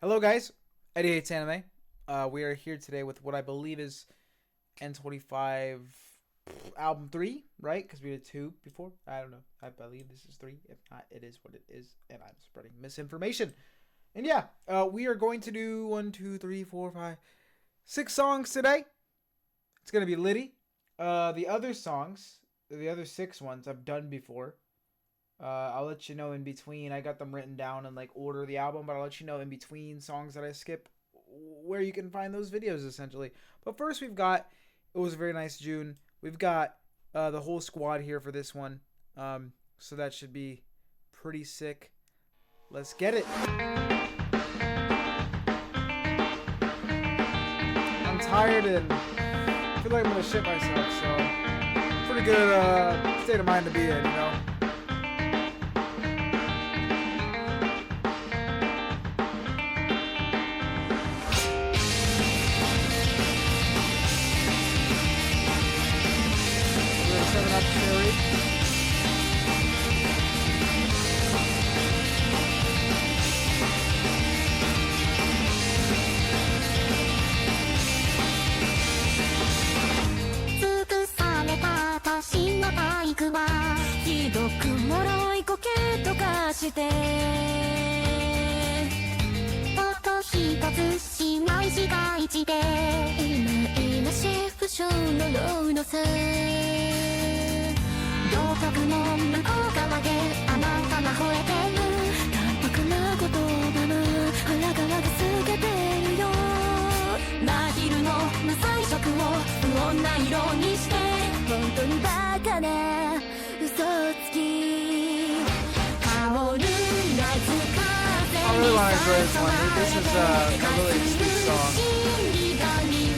Hello guys, Eddie Hates Anime. We are here today with what I believe is N25 album 3, right? Because we did 2 before. I don't know. I believe this is 3. If not, it is what it is, and I'm spreading misinformation. And yeah, we are going to do 1, 2, 3, 4, 5, 6 songs today. It's gonna be litty. The other songs, the other 6 ones I've done before. I'll let you know in between. I got them written down in like order of the album, but I'll let you know in between songs that I skip where you can find those videos essentially. But first we've got It Was a Very Nice June. We've got the whole squad here for this one. So that should be pretty sick. Let's get it. I'm tired and I feel like I'm gonna shit myself, so pretty good state of mind to be in, you know. Up cherry. I really want to enjoy this one. This is a really sweet song.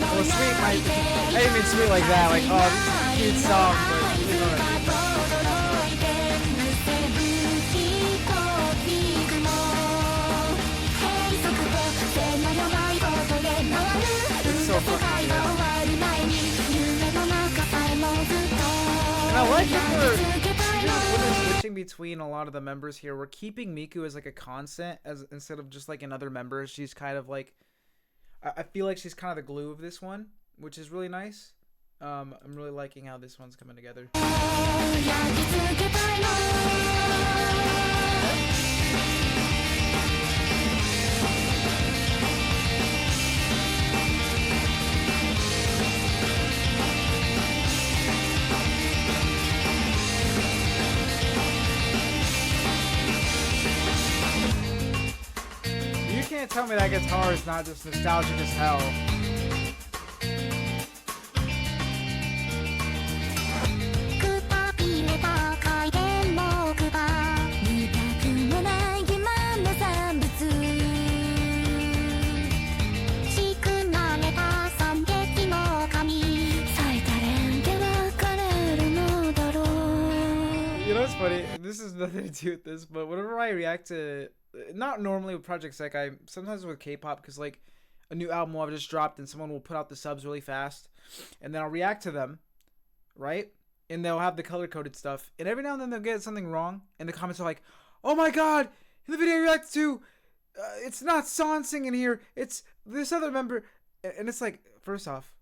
Well, sweet might be, I didn't mean sweet like that. Like, oh, this is a cute song, but you know what I mean. It's so fucking good. And I like it when we're switching between a lot of the members here. We're keeping Miku as like a constant as instead of just like another member. She's kind of like, I feel like she's kind of the glue of this one, which is really nice. I'm really liking how this one's coming together. You can't tell me that guitar is not just nostalgic as hell. You know what's funny? This is nothing to do with this, but whenever I react to, not normally with Project SEKAI, sometimes with K-pop, because like a new album will have just dropped and someone will put out the subs really fast, and then I'll react to them, right? And they'll have the color-coded stuff, and every now and then they'll get something wrong, and the comments are like, "Oh my god, in the video I reacted to, it's not Son singing here, it's this other member," and it's like, first off,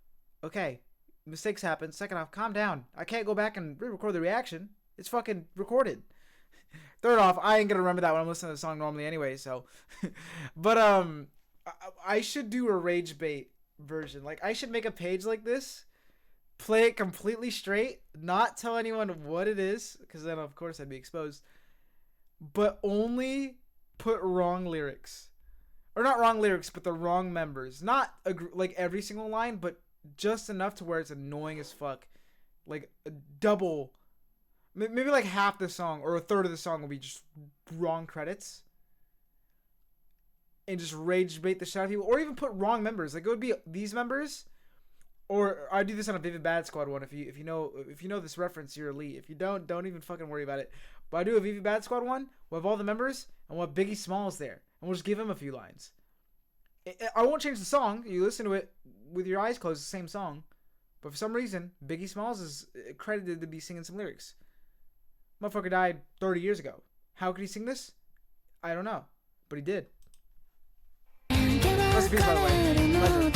okay, mistakes happen. Second off, calm down. I can't go back and re-record the reaction. It's fucking recorded. Third off, I ain't gonna remember that when I'm listening to the song normally anyway, so. But, I should do a rage bait version. Like, I should make a page like this, play it completely straight, not tell anyone what it is, because then, of course, I'd be exposed, but only put wrong lyrics. Or not wrong lyrics, but the wrong members. Not, like, every single line, but just enough to where it's annoying as fuck. Like, a double... Maybe like half the song or a third of the song will be just wrong credits. And just rage bait the shit out of people. Or even put wrong members. Like it would be these members. Or I do this on a Vivid Bad Squad one. If you know this reference, you're elite. If you don't even fucking worry about it. But I do a Vivid Bad Squad one. We'll have all the members. And we'll have Biggie Smalls there. And we'll just give him a few lines. I won't change the song. You listen to it with your eyes closed, the same song. But for some reason, Biggie Smalls is credited to be singing some lyrics. Motherfucker died 30 years ago. How could he sing this? I don't know. But he did. Rest in peace, by the way. Pleasure.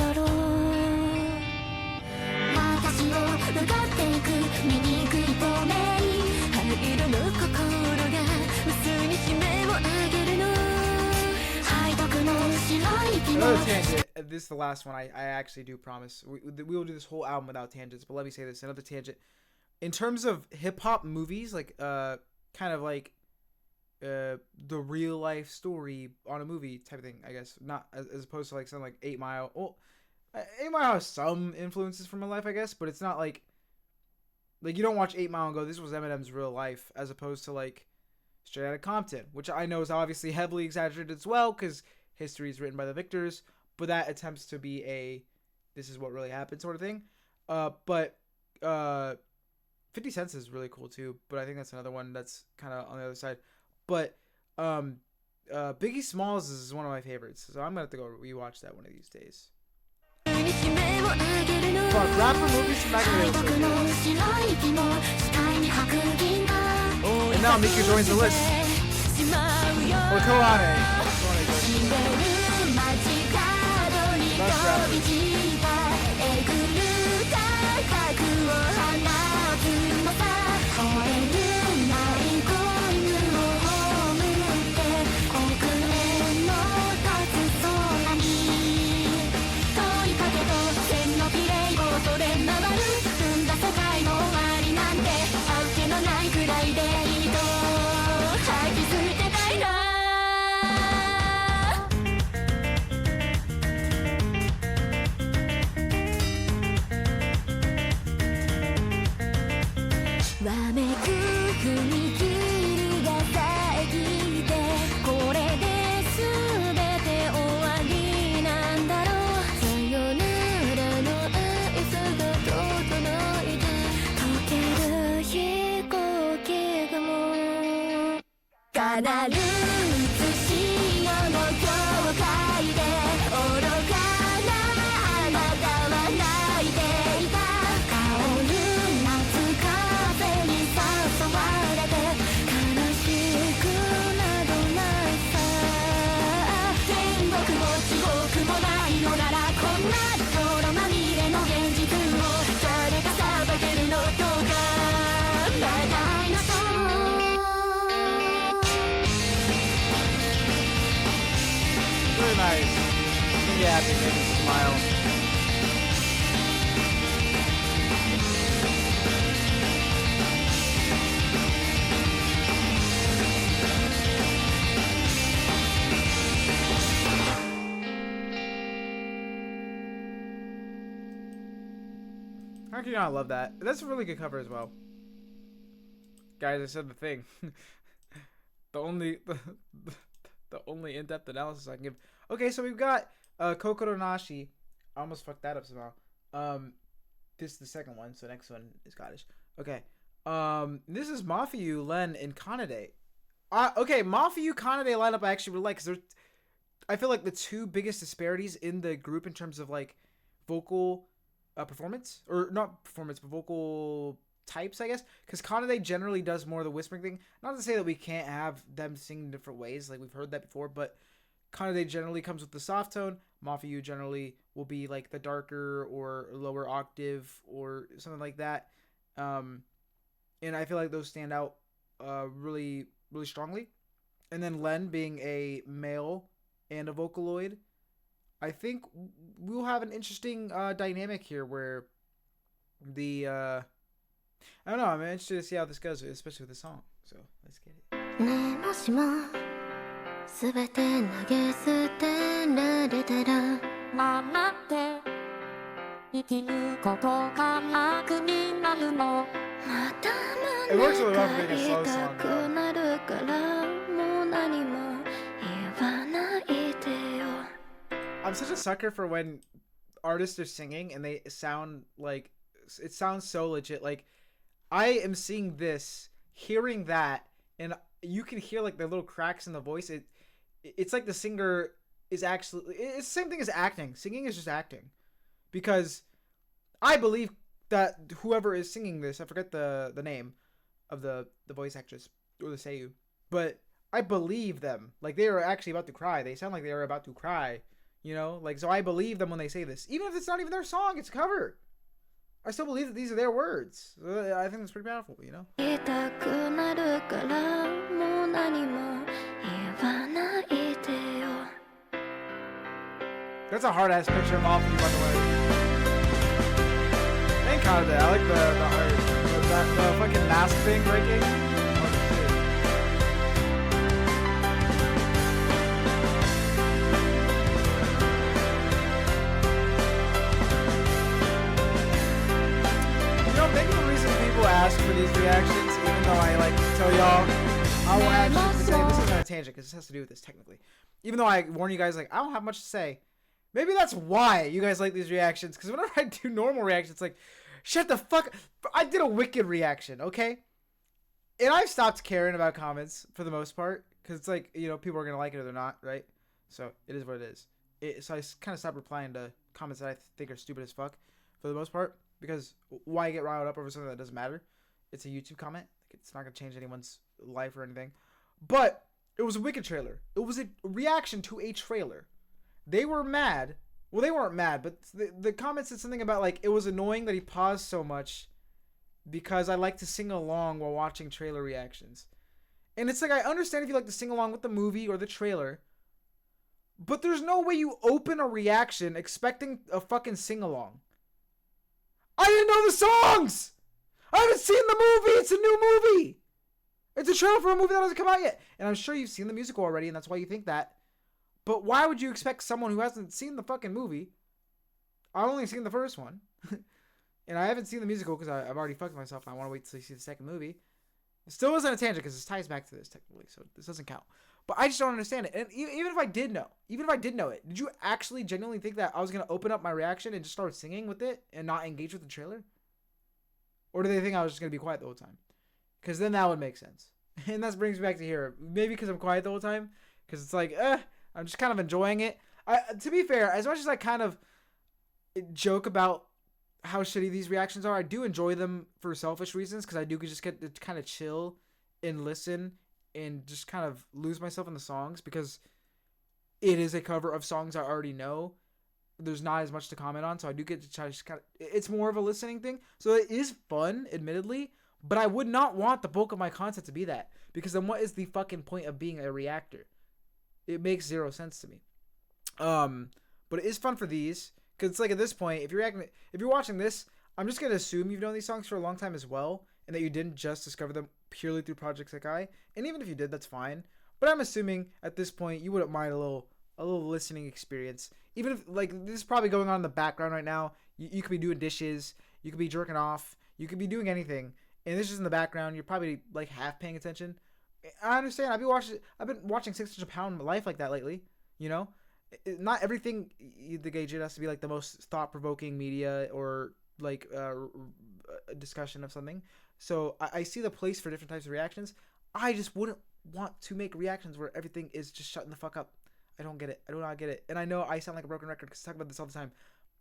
Another tangent. This is the last one. I actually do promise. We will do this whole album without tangents, but let me say this. Another tangent. In terms of hip-hop movies, like kind of like the real life story on a movie type of thing, I guess, not as opposed to like something like 8 Mile. Well, 8 Mile has some influences from my life, I guess, but it's not like you don't watch 8 Mile and go, this was Eminem's real life, as opposed to like Straight Outta Compton, which I know is obviously heavily exaggerated as well because history is written by the victors, but that attempts to be a this is what really happened sort of thing. But 50 Cent is really cool too, but I think that's another one that's kind of on the other side. But Biggie Smalls is one of my favorites, so I'm gonna have to go rewatch that one of these days. Fuck, rapper movies from back in the day. And now Mika joins the list. Or Koane. Best rapper. Happy, make me smile. How can you not love that? That's a really good cover as well. Guys, I said the thing. the only in-depth analysis I can give. Okay, so we've got Kokoro Nashi. I almost fucked that up somehow. This is the second one, so next one is Scottish. Okay. This is Mafiu, Len, and Kanade. Okay, Mafiu, Kanade lineup I actually really like, because I feel like the two biggest disparities in the group in terms of like vocal performance, or not performance, but vocal types, I guess, because Kanade generally does more of the whispering thing. Not to say that we can't have them sing in different ways, like we've heard that before, but Kanade generally comes with the soft tone. Mafiu generally will be like the darker or lower octave or something like that. And I feel like those stand out really, really strongly. And then Len being a male and a Vocaloid, I think we'll have an interesting dynamic here where the I don't know, I'm interested to see how this goes, especially with the song. So let's get it. すべて投げ捨てられたら黙って生きることが楽になるのまた胸が痛くなるからもう何も言わないでよ I'm such a sucker for when artists are singing and they sound like it sounds so legit. Like I am seeing this, hearing that, and you can hear like the little cracks in the voice. It's like the singer is actually, it's the same thing as acting. Singing is just acting, because I believe that whoever is singing this, I forget the name of the voice actress or the seiyu, but I believe them. Like they are actually about to cry. They sound like they are about to cry You know, like, so I believe them when they say this, even if it's not even their song, it's a cover. I still believe that these are their words. I think that's pretty powerful, you know. That's a hard ass picture of all of you, by the way. Ain't kind of that. I like the art, the fucking mask thing breaking. Maybe the reason people ask for these reactions, even though I like tell y'all, I will actually say this isn't a tangent because this has to do with this technically. Even though I warn you guys, like, I don't have much to say. Maybe that's why you guys like these reactions. Because whenever I do normal reactions, it's like, shut the fuck. I did a wicked reaction, okay? And I've stopped caring about comments for the most part because it's like, you know, people are gonna like it or they're not, right? So it is what it is. So I kind of stopped replying to comments that I think are stupid as fuck for the most part. Because why get riled up over something that doesn't matter? It's a YouTube comment. It's not going to change anyone's life or anything. But it was a wicked trailer. It was a reaction to a trailer. They were mad. Well, they weren't mad, but the comment said something about, like, it was annoying that he paused so much because I like to sing along while watching trailer reactions. And it's like, I understand if you like to sing along with the movie or the trailer, but there's no way you open a reaction expecting a fucking sing-along. I didn't know the songs! I haven't seen the movie! It's a new movie! It's a trailer for a movie that hasn't come out yet. And I'm sure you've seen the musical already, and that's why you think that. But why would you expect someone who hasn't seen the fucking movie? I've only seen the first one. And I haven't seen the musical because I've already fucked myself. I want to wait till I see the second movie. It still wasn't a tangent because this ties back to this technically, so this doesn't count. But I just don't understand it. And even if I did know it, did you actually genuinely think that I was going to open up my reaction and just start singing with it and not engage with the trailer? Or do they think I was just going to be quiet the whole time? Because then that would make sense. And that brings me back to here. Maybe because I'm quiet the whole time. Because it's like, I'm just kind of enjoying it. To be fair, as much as I kind of joke about how shitty these reactions are, I do enjoy them for selfish reasons. Because I do just get to kind of chill and listen and just kind of lose myself in the songs because it is a cover of songs I already know. There's not as much to comment on, so I do get to try to just kind of... It's more of a listening thing, so it is fun, admittedly, but I would not want the bulk of my content to be that, because then what is the fucking point of being a reactor? It makes zero sense to me. But it is fun for these, because it's like at this point, if you're watching this, I'm just going to assume you've known these songs for a long time as well, and that you didn't just discover them purely through Project SEKAI. And even if you did, that's fine. But I'm assuming at this point you wouldn't mind a little listening experience. Even if, like, this is probably going on in the background right now. You could be doing dishes, you could be jerking off, you could be doing anything, and this is in the background. You're probably like half paying attention. I understand. I've been watching 600 Pound Life like that lately. You know, not everything the gauge it has to be like the most thought-provoking media or like a discussion of something. So I see the place for different types of reactions. I just wouldn't want to make reactions where everything is just shutting the fuck up. I don't get it. I do not get it. And I know I sound like a broken record because I talk about this all the time.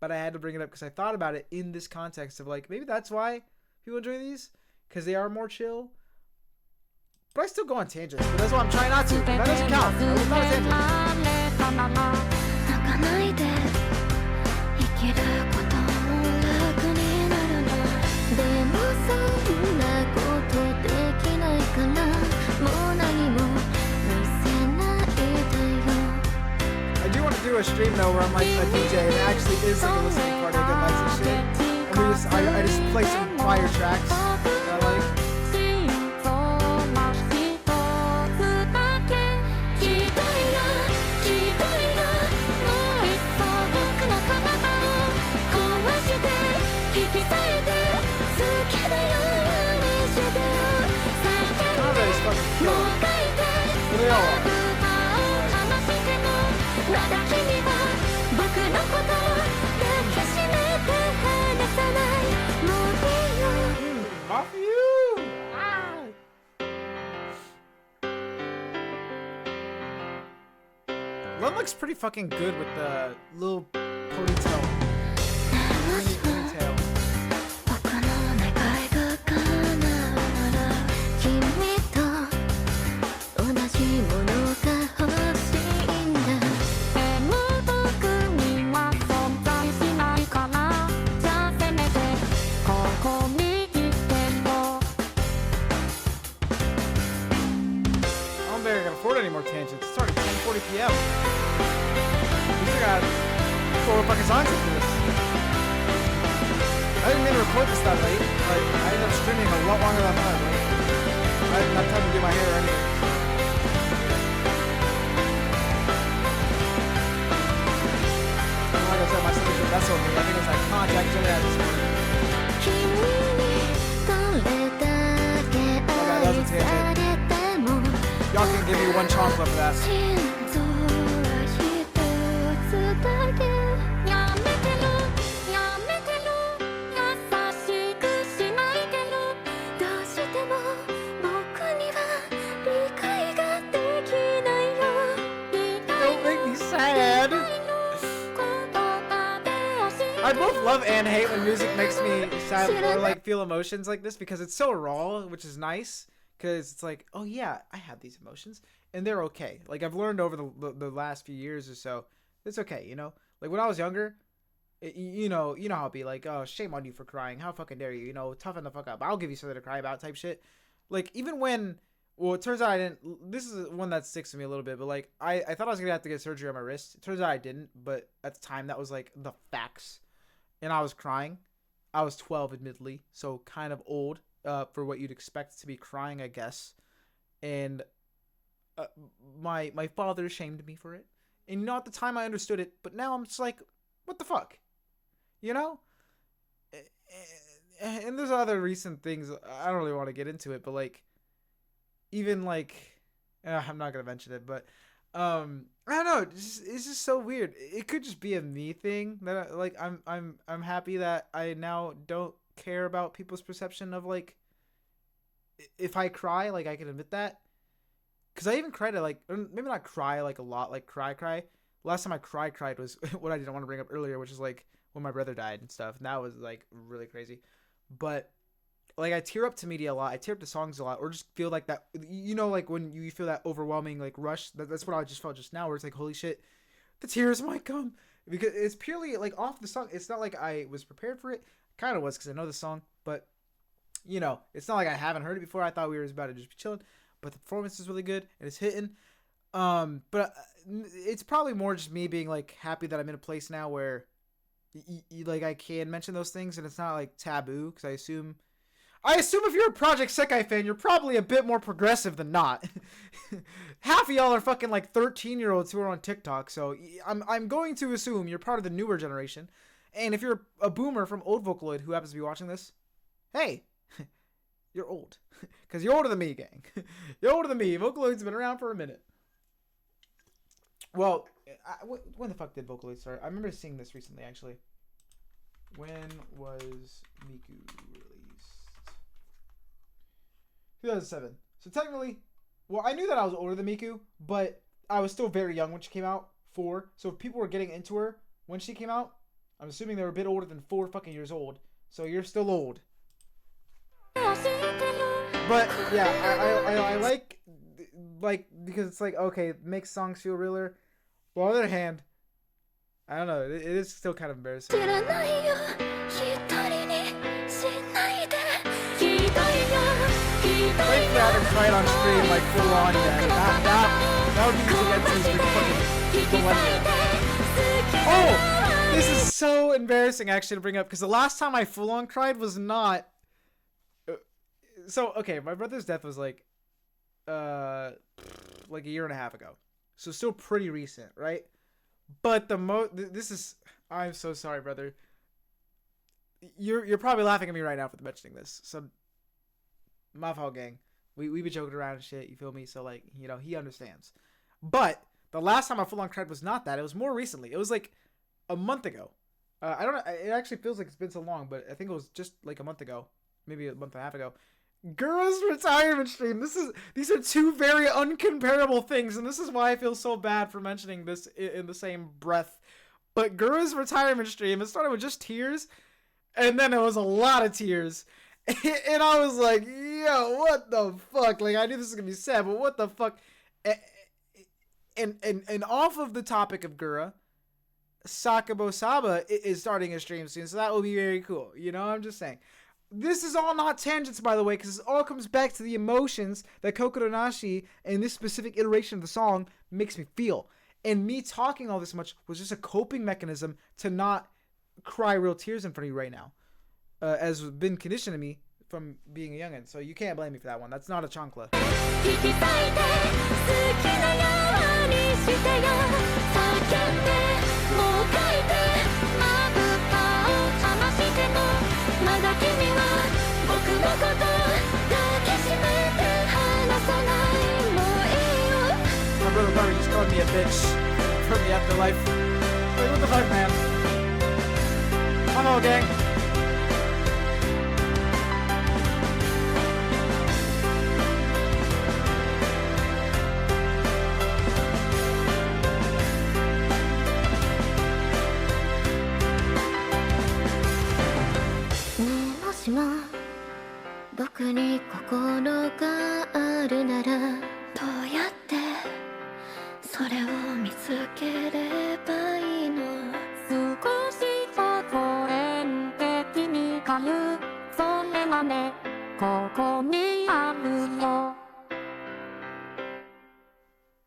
But I had to bring it up because I thought about it in this context of like, maybe that's why people enjoy these. Because they are more chill. But I still go on tangents. But that's why I'm trying not to. That doesn't count. That was not a I do want to do a stream though where I'm like a DJ and it actually is like a listening party. I get lights and shit. And I just play some fire tracks that I like. One looks pretty fucking good with the little ponytail. Mini ponytail. 4 fucking songs into this. I didn't mean to record this that late. Like, I ended up streaming a lot longer than I thought. Like, I didn't have time to do my hair or anything. And like I said, my stomach was messing with me. I think it was like contact Jimmy had this morning. Okay, that was a tangent. Y'all can give me 1 chocolate for that. I both love and hate when music makes me sad or like feel emotions like this because it's so raw, which is nice because it's like, oh yeah, I have these emotions and they're okay. Like I've learned over the last few years or so, it's okay, you know. Like when I was younger, you know how it'd be like, oh, shame on you for crying. How fucking dare you? You know, toughen the fuck up. I'll give you something to cry about, type shit. Like even when, well, it turns out I didn't. This is one that sticks to me a little bit, but like I thought I was gonna have to get surgery on my wrist. It turns out I didn't, but at the time that was like the facts. And I was crying. I was 12, admittedly, so kind of old for what you'd expect to be crying, I guess. And my father shamed me for it. And you know, at the time I understood it, but now I'm just like, what the fuck? You know? And there's other recent things. I don't really want to get into it, but like, even like, I'm not gonna mention it, but I don't know. It's just so weird. It could just be a me thing that like I'm happy that I now don't care about people's perception of like if I cry, like I can admit that. Cause I even cried at like maybe not cry like a lot, like cry. Last time I cried was what I didn't want to bring up earlier, which is like when my brother died and stuff. And that was like really crazy. But like I tear up to media a lot. I tear up to songs a lot, or just feel like that. You know, like when you feel that overwhelming like rush. That's what I just felt just now, where it's like, holy shit, the tears might come because it's purely like off the song. It's not like I was prepared for it. Kind of was because I know the song, but you know, it's not like I haven't heard it before. I thought we were about to just be chilling, but the performance is really good and it's hitting. But it's probably more just me being like happy that I'm in a place now where like I can mention those things and it's not like taboo because I assume if you're a Project SEKAI fan, you're probably a bit more progressive than not. Half of y'all are fucking like 13-year-olds who are on TikTok, so I'm going to assume you're part of the newer generation. And if you're a boomer from old Vocaloid who happens to be watching this, hey, you're old. Because you're older than me, gang. You're older than me. Vocaloid's been around for a minute. Well, when the fuck did Vocaloid start? I remember seeing this recently, actually. When was Miku released? 2007. So technically, well, I knew that I was older than Miku, but I was still very young when she came out. 4. So if people were getting into her when she came out, I'm assuming they were a bit older than 4 fucking years old. So you're still old. But yeah, I like because it's like, okay, it makes songs feel realer. But on the other hand, I don't know, it is still kind of embarrassing. Thankfully, I haven't cried on stream like full on yet. That would be easy to get to fucking. Oh, this is so embarrassing actually to bring up because the last time I full on cried was not. So okay, my brother's death was like a year and a half ago, so still pretty recent, right? But this is, I'm so sorry, brother. You're probably laughing at me right now for mentioning this. So my fault, gang. We be joking around and shit. You feel me? So like, you know, he understands. But the last time I full on cried was not that. It was more recently. It was like a month ago. I don't know. It actually feels like it's been so long, but I think it was just like a month ago, maybe a month and a half ago. Gura's retirement stream. These are 2 very uncomparable things, and this is why I feel so bad for mentioning this in the same breath. But Gura's retirement stream, it started with just tears, and then it was a lot of tears. And I was like, yo, what the fuck? Like, I knew this was gonna be sad, but what the fuck? And off of the topic of Gura, Sakabo Saba is starting a stream soon, so that will be very cool. You know, I'm just saying. This is all not tangents, by the way, because it all comes back to the emotions that Kokoro Nashi and this specific iteration of the song makes me feel. And me talking all this much was just a coping mechanism to not cry real tears in front of you right now, as been conditioned to me from being a youngin. So you can't blame me for that one. That's not a chancla. My brother probably just called me a bitch from the afterlife. Like, what the fuck, man? Hello, gang.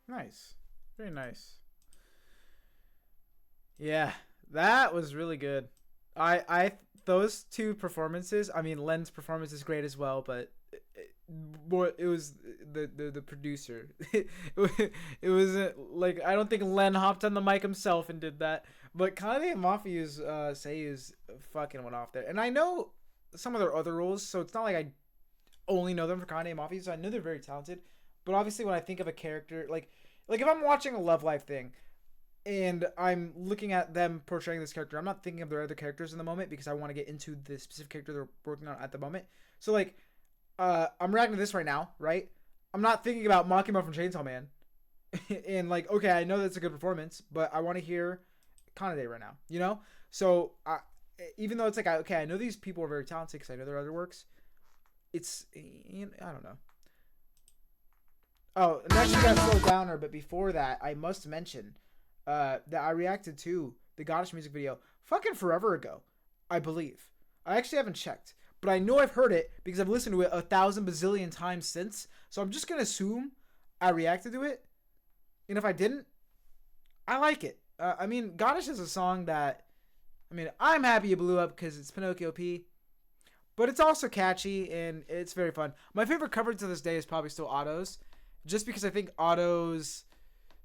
Nice. Very nice. Yeah, that was really good. Those two performances, I mean, Len's performance is great as well, but it was the producer. It wasn't like, I don't think Len hopped on the mic himself and did that, but Kanade Mafia's Seiyu's fucking went off there. And I know some of their other roles, so it's not like I only know them for Kanade Mafia, so I know they're very talented. But obviously when I think of a character, like if I'm watching a Love Life thing and I'm looking at them portraying this character, I'm not thinking of their other characters in the moment because I want to get into the specific character they're working on at the moment. So like, I'm reacting to this right now, right? I'm not thinking about Makima from Chainsaw Man. And like, okay, I know that's a good performance, but I want to hear Kanade right now, you know? So even though it's like, okay, I know these people are very talented because I know their other works, it's, you know, I don't know. Oh, next we got Slow Downer, but before that, I must mention that I reacted to the Goddess music video fucking forever ago, I believe. I actually haven't checked, but I know I've heard it because I've listened to it 1,000 bazillion times since, so I'm just going to assume I reacted to it, and if I didn't, I like it. I mean, Goddess is a song that, I mean, I'm happy it blew up because it's Pinocchio P, but it's also catchy, and it's very fun. My favorite cover to this day is probably still Otto's, just because I think Otto's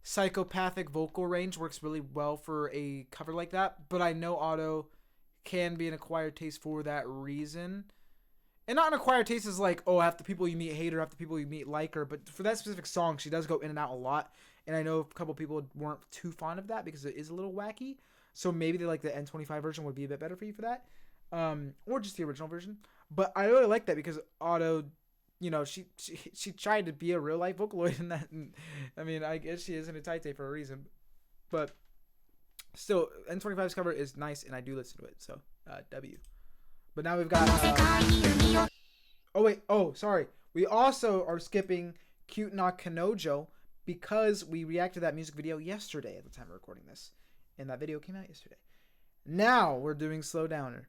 psychopathic vocal range works really well for a cover like that, but I know Otto can be an acquired taste for that reason. And not an acquired taste is like, oh, half the people you meet hate her, half the people you meet like her, but for that specific song, she does go in and out a lot, and I know a couple people weren't too fond of that because it is a little wacky, so maybe they like the N25 version would be a bit better for you for that, or just the original version. But I really like that because Otto, you know, she tried to be a real life Vocaloid in that. And, I mean, I guess she is in a Taite for a reason, but still, N25's cover is nice, and I do listen to it. So W. But now we've got. Sorry. We also are skipping Cute Na Kanojo because we reacted to that music video yesterday at the time of recording this, and that video came out yesterday. Now we're doing Slow Downer.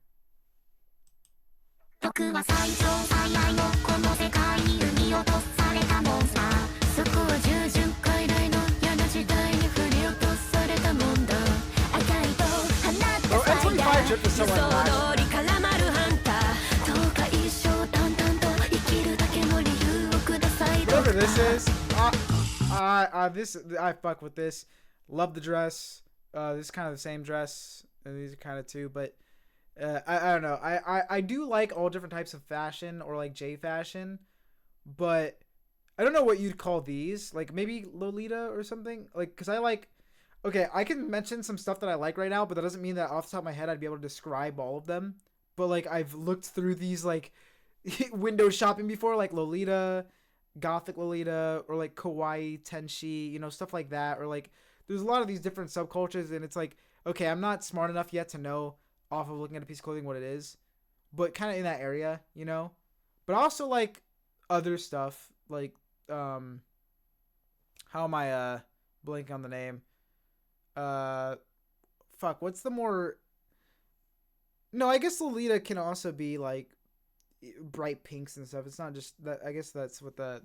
僕は最長最愛のこの世界に産み落とされたモンスターそこは10回来の矢の時代に振り落とされたもんだ赤いと放ったファイヤー予想通り絡まるハンターどうか一生淡々と生きるだけの理由をください Whatever this is, I fuck with this. Love the dress. This is kind of the same dress. And these are kind of too, but I don't know. I do like all different types of fashion or like J fashion, but I don't know what you'd call these. Like maybe Lolita or something. Like, cause I like. Okay, I can mention some stuff that I like right now, but that doesn't mean that off the top of my head I'd be able to describe all of them. But like I've looked through these like window shopping before, like Lolita, Gothic Lolita, or like Kawaii Tenshi, you know, stuff like that. Or like there's a lot of these different subcultures, and it's like, okay, I'm not smart enough yet to know off of looking at a piece of clothing what it is, but kind of in that area, you know. But also like other stuff, like how am I blanking on the name? Fuck, what's the more? No, I guess Lolita can also be like bright pinks and stuff. It's not just that. I guess that's what the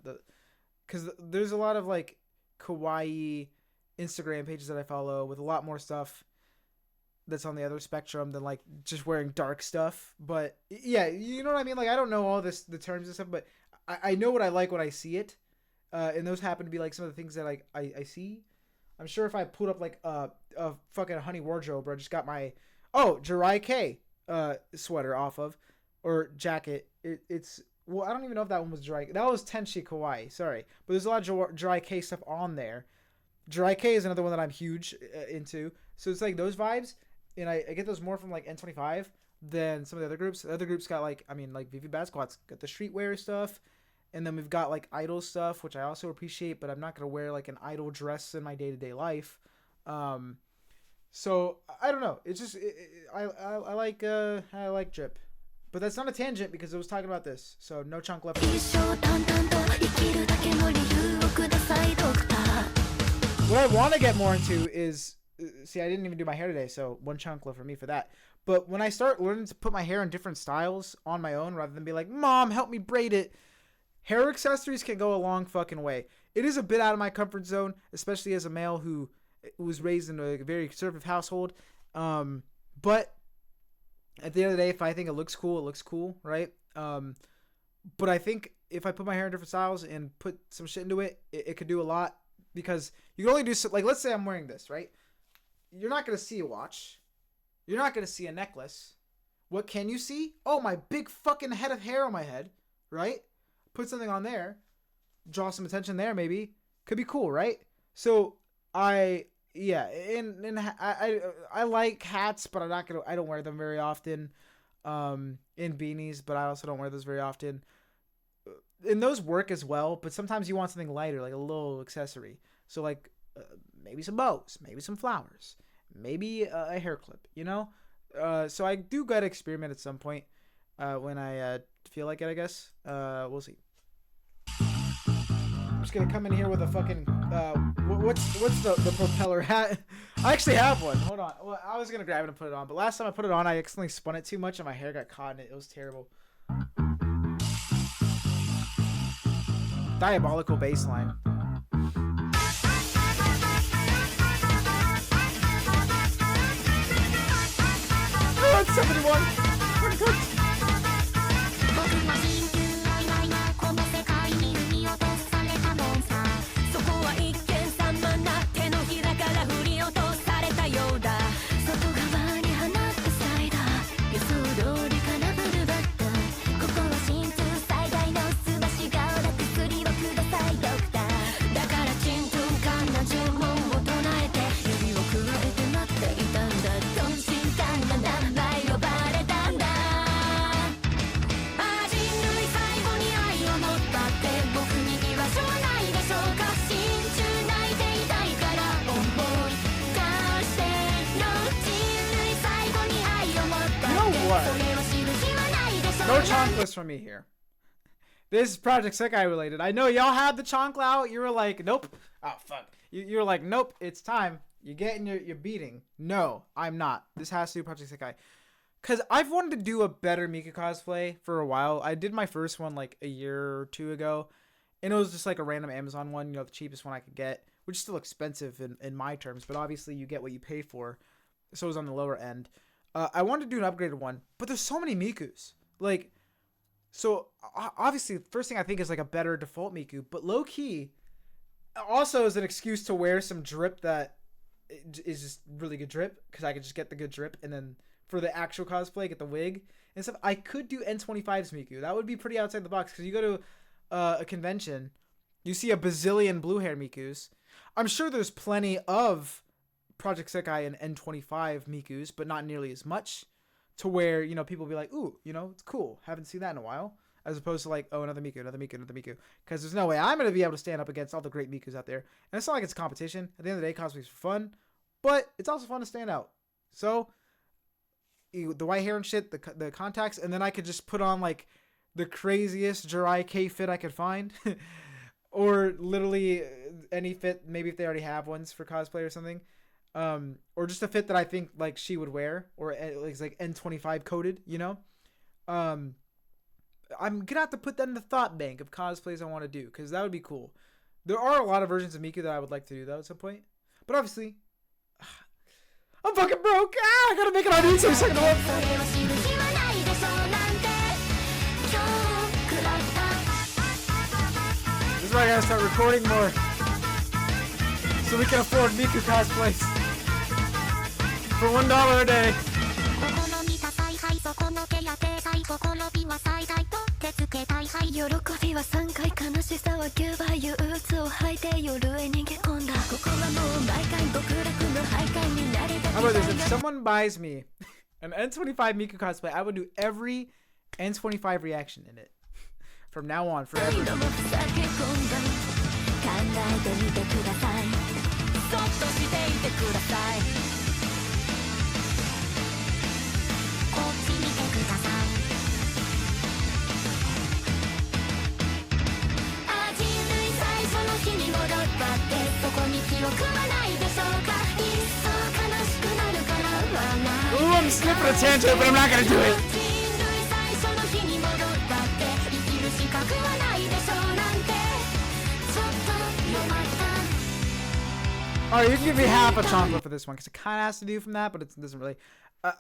because there's a lot of like kawaii Instagram pages that I follow with a lot more stuff that's on the other spectrum than like just wearing dark stuff. But yeah, you know what I mean? Like I don't know all the terms and stuff, but I know what I like when I see it. And those happen to be like some of the things that like I see. I'm sure if I pulled up like a fucking honey wardrobe, or I just got my Jirai K sweater off of, or jacket. It's well, I don't even know if that one was Jirai. That was Tenshi Kawaii. Sorry, but there's a lot of Jirai K stuff on there. Jirai K is another one that I'm huge into. So it's like those vibes, and I get those more from like N25 than some of the other groups. The other groups got like, I mean, like VV Bad Squad's got the streetwear stuff. And then we've got like idol stuff, which I also appreciate, but I'm not gonna wear like an idol dress in my day-to-day life. So I don't know. It's just I like drip, but that's not a tangent because I was talking about this. So no chunk left. What I want to get more into is see, I didn't even do my hair today, so one chunk left for me for that. But when I start learning to put my hair in different styles on my own, rather than be like, Mom, help me braid it. Hair accessories can go a long fucking way. It is a bit out of my comfort zone, especially as a male who was raised in a very conservative household. But at the end of the day, if I think it looks cool, right? But I think if I put my hair in different styles and put some shit into it, it could do a lot, because you can only do so, like, let's say I'm wearing this, right? You're not going to see a watch. You're not going to see a necklace. What can you see? Oh, my big fucking head of hair on my head, right? Put something on there, draw some attention there, maybe. Could be cool, right? So I like hats, but I don't wear them very often. In beanies, but I also don't wear those very often. And those work as well, but sometimes you want something lighter, like a little accessory. So like maybe some bows, maybe some flowers, maybe a hair clip, you know? So I do gotta experiment at some point when I feel like it, I guess. We'll see. I'm just gonna come in here with a fucking what's the propeller hat? I actually have one. Hold on. Well, I was gonna grab it and put it on, but last time I put it on, I accidentally spun it too much and my hair got caught in it. It was terrible. Diabolical bass line. Oh, it's 71. Pretty good. No chonkless from me here. This is Project SEKAI related. I know y'all had the chonkla out. You were like, nope. Oh, fuck. You were like, nope, it's time. You're getting your beating. No, I'm not. This has to do Project SEKAI. Because I've wanted to do a better Miku cosplay for a while. I did my first one like a year or two ago. And it was just like a random Amazon one, you know, the cheapest one I could get. Which is still expensive in my terms. But obviously you get what you pay for. So it was on the lower end. I wanted to do an upgraded one. But there's so many Mikus. Like, so obviously the first thing I think is like a better default Miku, but low key also is an excuse to wear some drip that is just really good drip, because I could just get the good drip, and then for the actual cosplay get the wig and stuff. I could do N25's Miku. That would be pretty outside the box, because you go to a convention, you see a bazillion blue hair Mikus. I'm sure there's plenty of Project SEKAI and N25 Mikus, but not nearly as much. To where, you know, people be like, ooh, you know, it's cool. Haven't seen that in a while. As opposed to like, oh, another Miku. Because there's no way I'm going to be able to stand up against all the great Mikus out there. And it's not like it's a competition. At the end of the day, cosplay's for fun. But it's also fun to stand out. So, the white hair and shit, the contacts. And then I could just put on like the craziest Jirai K fit I could find. Or literally any fit, maybe if they already have ones for cosplay or something. Or just a fit that I think like she would wear, or it's like N25 coded, you know. I'm gonna have to put that in the thought bank of cosplays I want to do, because that would be cool. There are a lot of versions of Miku that I would like to do though at some point, but But obviously, I'm fucking broke. I gotta make it on YouTube so I can work. This is why I gotta start recording more, so we can afford Miku cosplays for $1 a day. How about this? If someone buys me an N25 Miku cosplay, I would do every N25 reaction in it from now on forever. Ooh, I'm sniffing a tangent, but I'm not gonna do it. Alright, you can give me half a chocolate for this one, because it kind of has to do from that, but it doesn't really.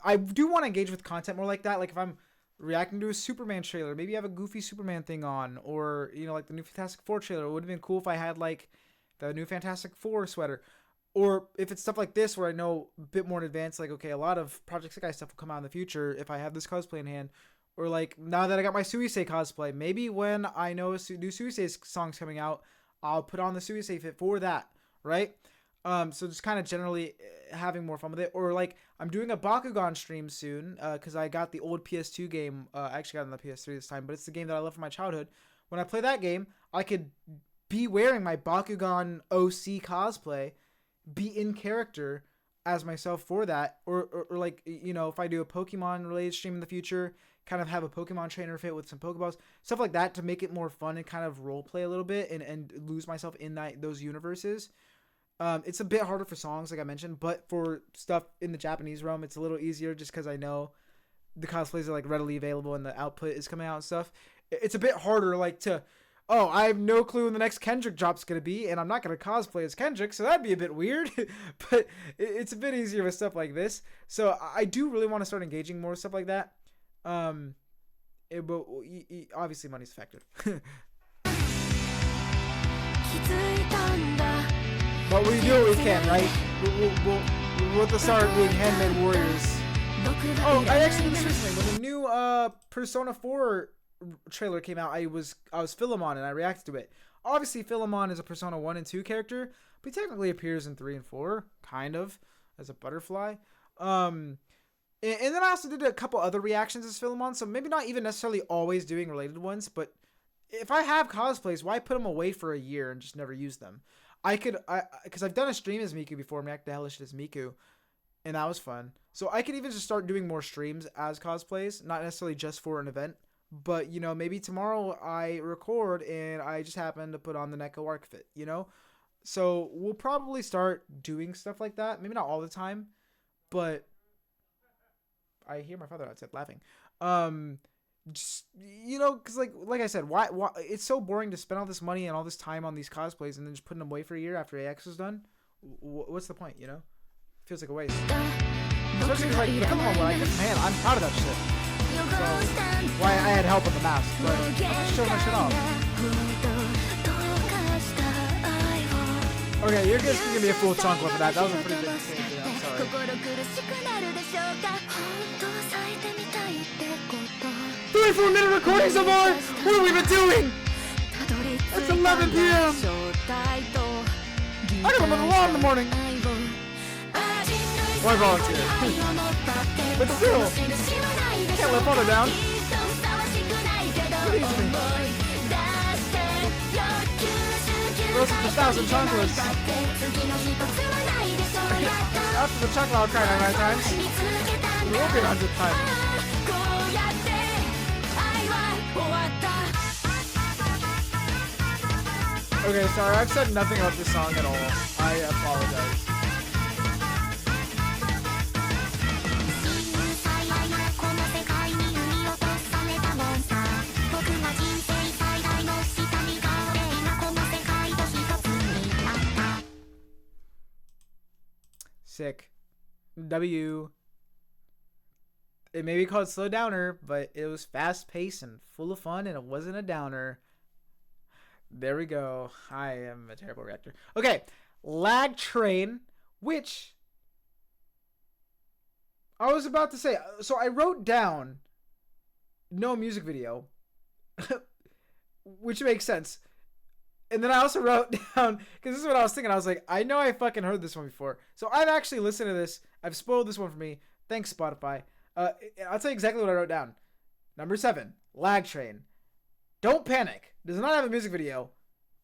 I do want to engage with content more like that. Like if I'm reacting to a Superman trailer, maybe I have a goofy Superman thing on, or, you know, like the new Fantastic Four trailer. It would have been cool if I had like the new Fantastic Four sweater. Or if it's stuff like this where I know a bit more in advance, like, okay, a lot of Project SEKAI stuff will come out in the future if I have this cosplay in hand. Or like, now that I got my Suisei cosplay, maybe when I know a new Suisei song's coming out, I'll put on the Suisei fit for that, right? So just kind of generally having more fun with it. Or like, I'm doing a Bakugan stream soon, because I got the old PS2 game. I actually got it on the PS3 this time, but it's the game that I love from my childhood. When I play that game, I could be wearing my Bakugan OC cosplay, be in character as myself for that, or like, you know, if I do a Pokemon related stream in the future, kind of have a Pokemon trainer fit with some Pokeballs, stuff like that, to make it more fun and kind of role play a little bit and lose myself in those universes. It's a bit harder for songs, like I mentioned, but for stuff in the Japanese realm, it's a little easier just because I know the cosplays are like readily available and the output is coming out and stuff. It's a bit harder, like, to, oh, I have no clue when the next Kendrick drop's going to be, and I'm not going to cosplay as Kendrick, so that'd be a bit weird. But it's a bit easier with stuff like this. So I do really want to start engaging more with stuff like that. But obviously money's effective. But we do what we can, right? We'll have to start doing Handmade Warriors. Oh, I actually did this recently. When the new Persona 4 trailer came out, I was Philemon and I reacted to it. Obviously, Philemon is a Persona 1 and 2 character, but he technically appears in 3 and 4, kind of, as a butterfly. And then I also did a couple other reactions as Philemon, so maybe not even necessarily always doing related ones, but if I have cosplays, why put them away for a year and just never use them? Because I've done a stream as Miku before, and react to hellish as Miku, and that was fun. So I could even just start doing more streams as cosplays, not necessarily just for an event, but, you know, maybe tomorrow I record and I just happen to put on the Neko arc fit, you know? So we'll probably start doing stuff like that. Maybe not all the time, but I hear my father outside laughing. Just, you know, because like I said, why it's so boring to spend all this money and all this time on these cosplays and then just putting them away for a year after AX is done. What's the point, you know? Feels like a waste. Especially if, like, the Pokemon one, man, I'm proud of that shit. So, why I had help with the mask, but I'm just showing my shit off. Okay, you're just gonna give me a full chunk for that. That was a pretty good mistake. I'm sorry. 34-minute recording so far! What have we been doing? It's 11 p.m. I gotta mow the lawn in the morning. Or volunteer. But still, can't let father down. What is me? Roast for 1,000 chocolates. After the chocolate I'll cry 99 times. It will be 100th time. Okay, sorry, I've said nothing about this song at all. I apologize. Sick. W. It may be called slow downer, but it was fast paced and full of fun, and it wasn't a downer. There we go. I am a terrible reactor. Okay, Lag Train, which I was about to say. So I wrote down no music video, which makes sense. And then I also wrote down, because this is what I was thinking. I was like, I know I fucking heard this one before. So I've actually listened to this. I've spoiled this one for me. Thanks, Spotify. I'll tell you exactly what I wrote down. Number 7, Lag Train. Don't panic. Does not have a music video.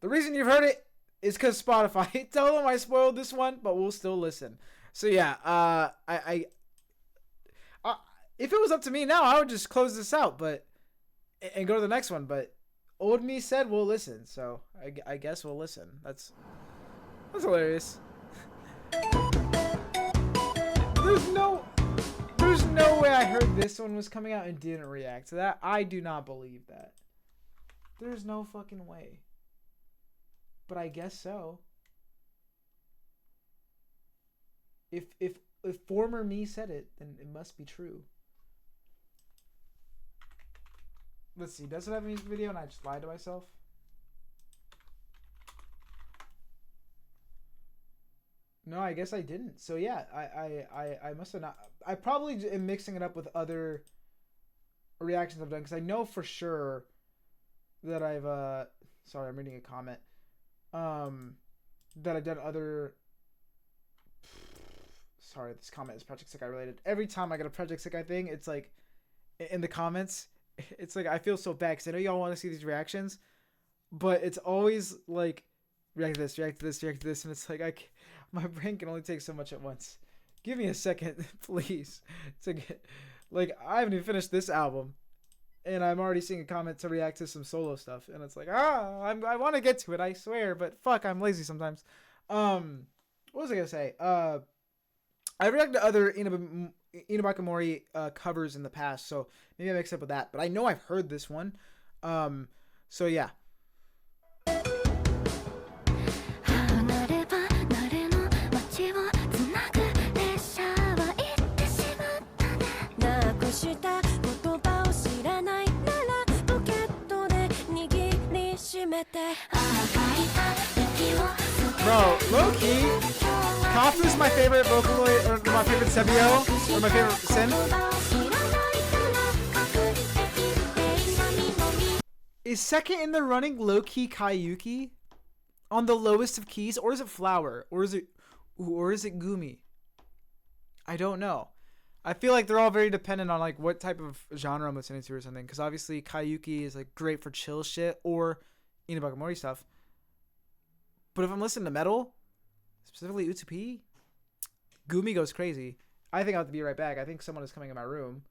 The reason you've heard it is because Spotify. Tell them I spoiled this one, but we'll still listen. So yeah, if it was up to me now, I would just close this out, and go to the next one. But old me said we'll listen, so I guess we'll listen. That's hilarious. There's no way I heard this one was coming out and didn't react to that. I do not believe that. There's no fucking way. But I guess so. If former me said it, then it must be true. Let's see. Does it have a music video and I just lied to myself? No, I guess I didn't. So yeah, I must have not. I probably am mixing it up with other reactions I've done, because I know for sure that I've sorry, I'm reading a comment. That I've done other. Sorry, this comment is Project SEKAI related. Every time I get a Project SEKAI thing, it's like in the comments, it's like I feel so bad because I know y'all want to see these reactions, but it's always like react to this, react to this, react to this, and it's like my brain can only take so much at once. Give me a second, please. To get, like, I haven't even finished this album, and I'm already seeing a comment to react to some solo stuff, and it's like, I want to get to it, I swear, but fuck, I'm lazy sometimes. What was I gonna say? I reacted to other Inabakamori covers in the past, so maybe I mixed up with that, but I know I've heard this one. So yeah. Bro, low-key, Kafu's my favorite Vocaloid, or my favorite Sebio, or my favorite synth. Is second in the running low-key Kayuki on the lowest of keys, or is it Flower, or is it Gumi? I don't know. I feel like they're all very dependent on like what type of genre I'm listening to or something, because obviously Kayuki is like great for chill shit or Inabakamori stuff. But if I'm listening to metal, specifically Utsupi, Gumi goes crazy. I think I'll have to be right back. I think someone is coming in my room.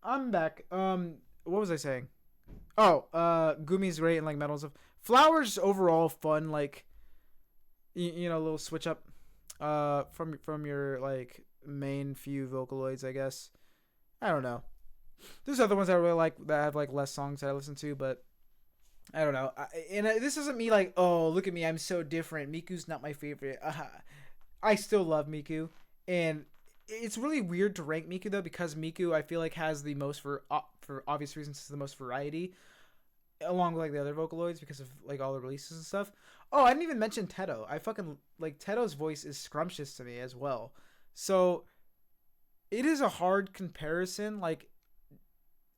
I'm back. What was I saying? Oh, Gumi's great and like metal stuff. Flower's overall fun, like you know, a little switch up from your like main few Vocaloids, I guess. I don't know. There's other ones I really like that have like less songs that I listen to, but I don't know. This isn't me like, oh, look at me, I'm so different. Miku's not my favorite. I still love Miku, and it's really weird to rank Miku though, because Miku I feel like has the most, for obvious reasons, is the most variety, along with like the other Vocaloids because of like all the releases and stuff. Oh, I didn't even mention Teto. I fucking like Teto's voice is scrumptious to me as well. So it is a hard comparison. Like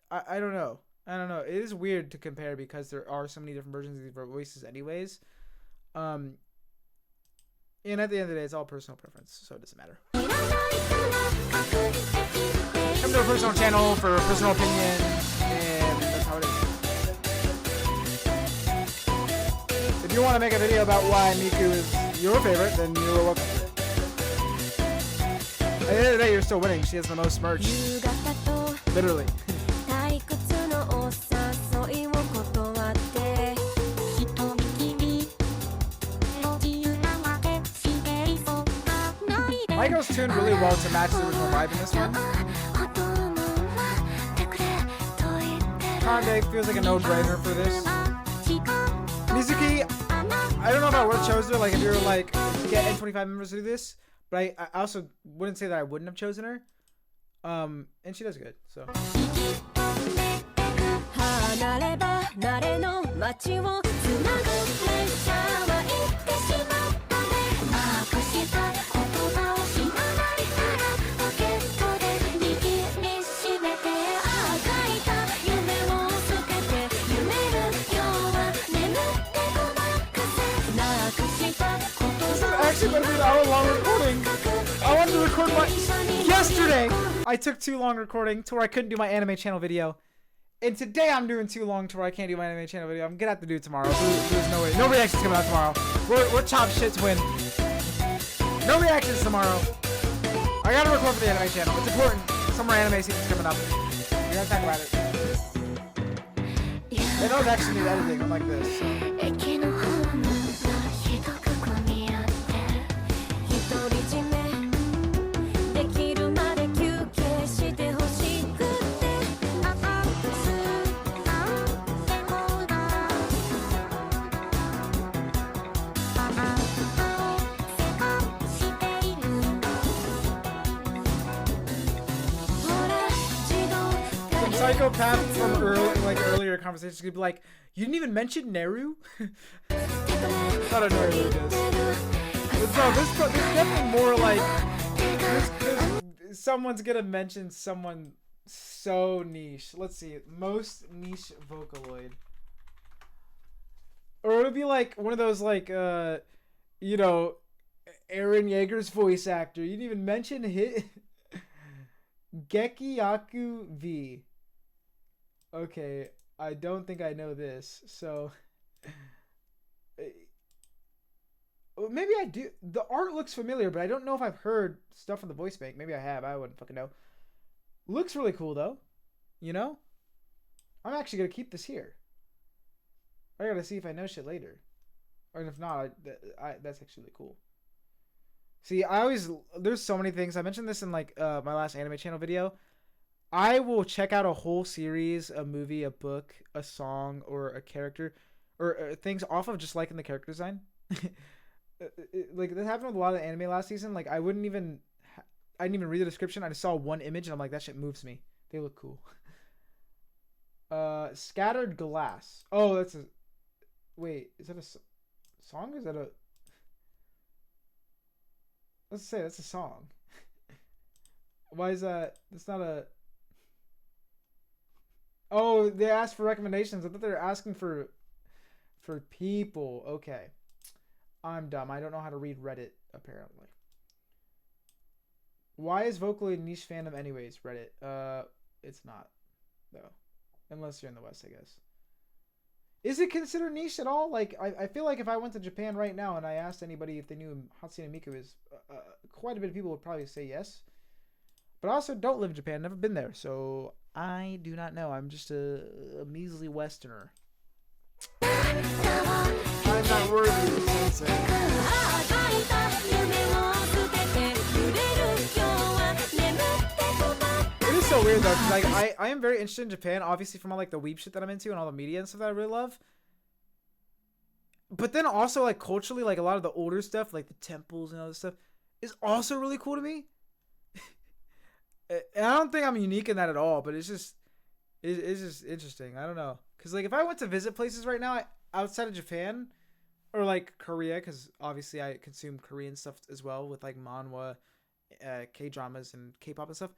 I don't know. It is weird to compare because there are so many different versions of these voices anyways. And at the end of the day, it's all personal preference, so it doesn't matter. Come to a personal channel for personal opinion, and that's how it is. If you want to make a video about why Miku is your favorite, then you're welcome. At the end of the day, you're still winning. She has the most merch. Literally. Michael's tuned really well to match the original vibe in this one. Kande feels like a no-brainer for this. Mizuki, I don't know if I would have chosen her, like if you were like, get N25 members to do this, but I also wouldn't say that I wouldn't have chosen her. And she does good, so. Actually going to be an hour-long recording. I wanted to record yesterday. I took too long recording to where I couldn't do my anime channel video, and today I'm doing too long to where I can't do my anime channel video. I'm gonna have to do it tomorrow. There's no way. No reactions coming out tomorrow. We're chop shit to win. No reactions tomorrow. I gotta record for the anime channel. It's important. Summer anime season's coming up. We're gonna talk about it. They don't actually need editing unlike this. So. Psychopath from earlier conversations could be like, you didn't even mention Neru? Thought I know what it is. So this definitely more like someone's gonna mention someone so niche. Let's see, most niche Vocaloid, or it'll be like one of those like you know, Eren Yeager's voice actor. You didn't even mention hit Gekiyaku V. Okay, I don't think I know this, so maybe I do. The art looks familiar, but I don't know if I've heard stuff from the voice bank. Maybe I have. I wouldn't fucking know. Looks really cool though, you know. I'm actually gonna keep this here. I gotta see if I know shit later, or if not, that's actually really cool. See, there's so many things. I mentioned this in like my last anime channel video. I will check out a whole series, a movie, a book, a song, or a character, or things off of just liking the character design. Like this happened with a lot of anime last season. Like I didn't even read the description. I just saw one image and I'm like, that shit moves me. They look cool. Scattered Glass. Oh, that's a. Wait, is that a song? Or is that a? Let's say that's a song. Why is that? It's not a. Oh, they asked for recommendations. I thought they were asking for people. Okay. I'm dumb. I don't know how to read Reddit, apparently. Why is Vocaloid niche fandom anyways, Reddit? It's not, though. Unless you're in the West, I guess. Is it considered niche at all? Like, I feel like if I went to Japan right now and I asked anybody if they knew who Hatsune Miku is, quite a bit of people would probably say yes. But I also don't live in Japan. Never been there, so I do not know. I'm just a measly Westerner. I'm not worthy of sensei. It is so weird though, cause like I am very interested in Japan, obviously from all like the weeb shit that I'm into and all the media and stuff that I really love. But then also like culturally, like a lot of the older stuff, like the temples and all this stuff, is also really cool to me. And I don't think I'm unique in that at all, but it's just interesting. I don't know, cause like if I went to visit places right now outside of Japan, or like Korea, because obviously I consume Korean stuff as well with like manhwa, K-dramas and K-pop and stuff.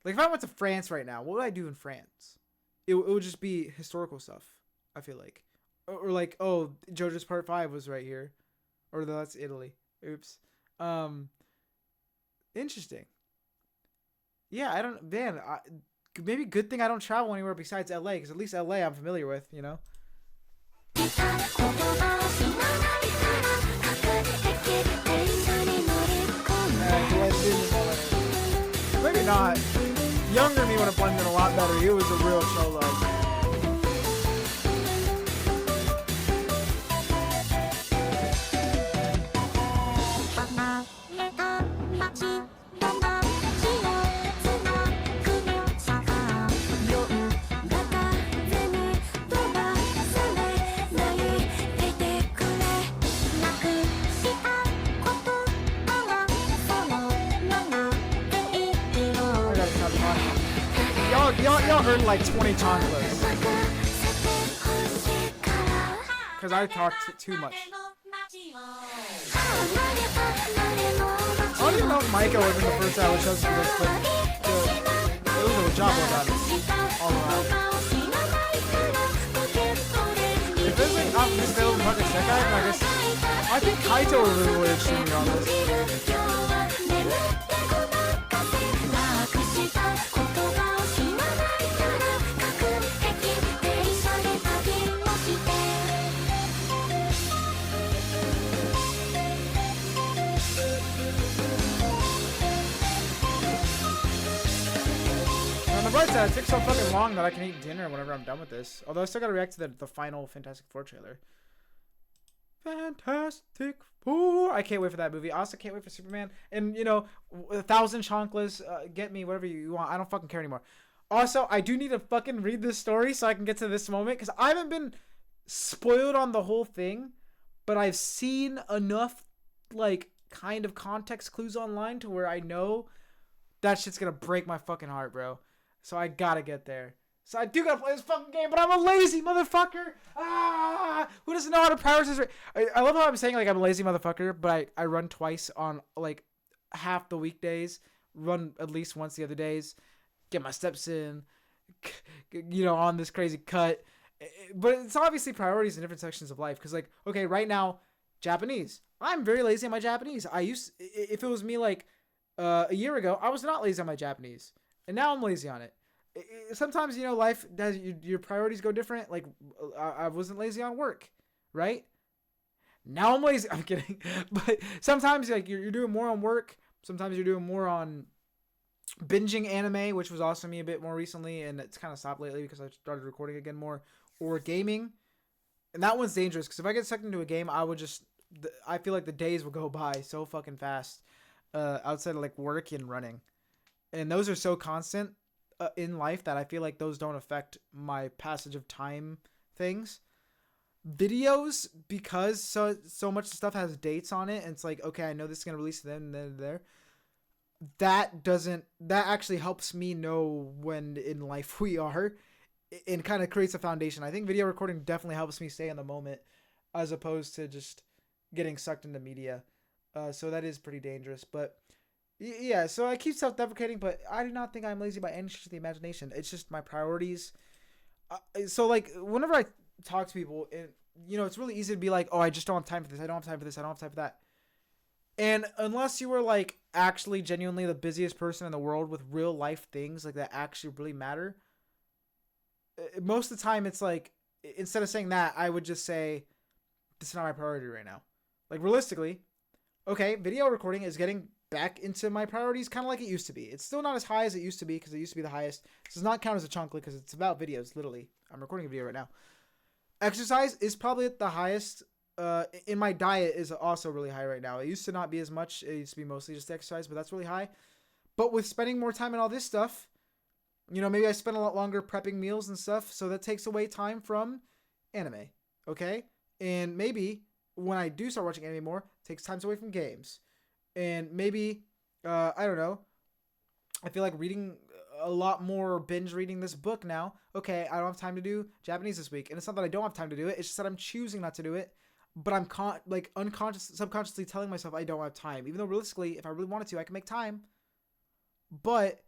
Like if I went to France right now, what would I do in France? It would just be historical stuff, I feel like. Or like, oh, JoJo's Part 5 was right here. Or that's Italy. Oops. Interesting. Yeah, I don't, man, maybe good thing I don't travel anywhere besides LA, because at least LA I'm familiar with, you know? not. Younger me would have blended a lot better. He was a real cholo. Y'all earned like 20 chocolates. Because I talked too much. I don't even know if Micah was in the first hour shows for this, but it was a job well done. All around. If this ain't up this middle of fucking SEKAI, I think Kaito was really interesting on this. It took so fucking long that I can eat dinner whenever I'm done with this. Although I still gotta react to the final Fantastic Four trailer. Fantastic Four! I can't wait for that movie. I also can't wait for Superman. And, you know, 1,000 chanclas, get me whatever you want. I don't fucking care anymore. Also, I do need to fucking read this story so I can get to this moment. Because I haven't been spoiled on the whole thing. But I've seen enough, like, kind of context clues online to where I know that shit's gonna break my fucking heart, bro. So I gotta get there. So I do gotta play this fucking game, but I'm a lazy motherfucker. Who doesn't know how to prioritize? I love how I'm saying like I'm a lazy motherfucker, but I run twice on like half the weekdays, run at least once the other days, get my steps in, you know, on this crazy cut. But it's obviously priorities in different sections of life. Cause like, okay, right now, Japanese. I'm very lazy on my Japanese. If it was me like a year ago, I was not lazy on my Japanese. And now I'm lazy on it. Sometimes, you know, life does, your priorities go different. Like, I wasn't lazy on work, right? Now I'm lazy. I'm kidding. But sometimes, like, you're doing more on work. Sometimes you're doing more on binging anime, which was also me a bit more recently. And it's kind of stopped lately because I started recording again more. Or gaming. And that one's dangerous because if I get sucked into a game, I feel like the days will go by so fucking fast outside of, like, work and running. And those are so constant in life that I feel like those don't affect my passage of time things. Videos, because so much stuff has dates on it, and it's like, okay, I know this is going to release then and then and there. That actually helps me know when in life we are and kind of creates a foundation. I think video recording definitely helps me stay in the moment as opposed to just getting sucked into media. So that is pretty dangerous, but yeah, so I keep self-deprecating, but I do not think I'm lazy by any stretch of the imagination. It's just my priorities. So, like, whenever I talk to people, and you know, it's really easy to be like, oh, I just don't have time for this. I don't have time for this. I don't have time for that. And unless you were, like, actually genuinely the busiest person in the world with real life things, like, that actually really matter, most of the time it's like, instead of saying that, I would just say, this is not my priority right now. Like, realistically, okay, video recording is getting back into my priorities kind of like it used to be. It's still not as high as it used to be because it used to be the highest. This does not count as a chunkly because it's about videos, literally. I'm recording a video right now. Exercise is probably at the highest. In my diet is also really high right now. It used to not be as much. It used to be mostly just exercise, but that's really high. But with spending more time on all this stuff, you know, maybe I spend a lot longer prepping meals and stuff, so that takes away time from anime, okay? And maybe when I do start watching anime more, it takes time away from games. And maybe, I don't know, I feel like reading a lot more, binge reading this book now. Okay, I don't have time to do Japanese this week. And it's not that I don't have time to do it. It's just that I'm choosing not to do it. But I'm subconsciously telling myself I don't have time. Even though realistically, if I really wanted to, I can make time. But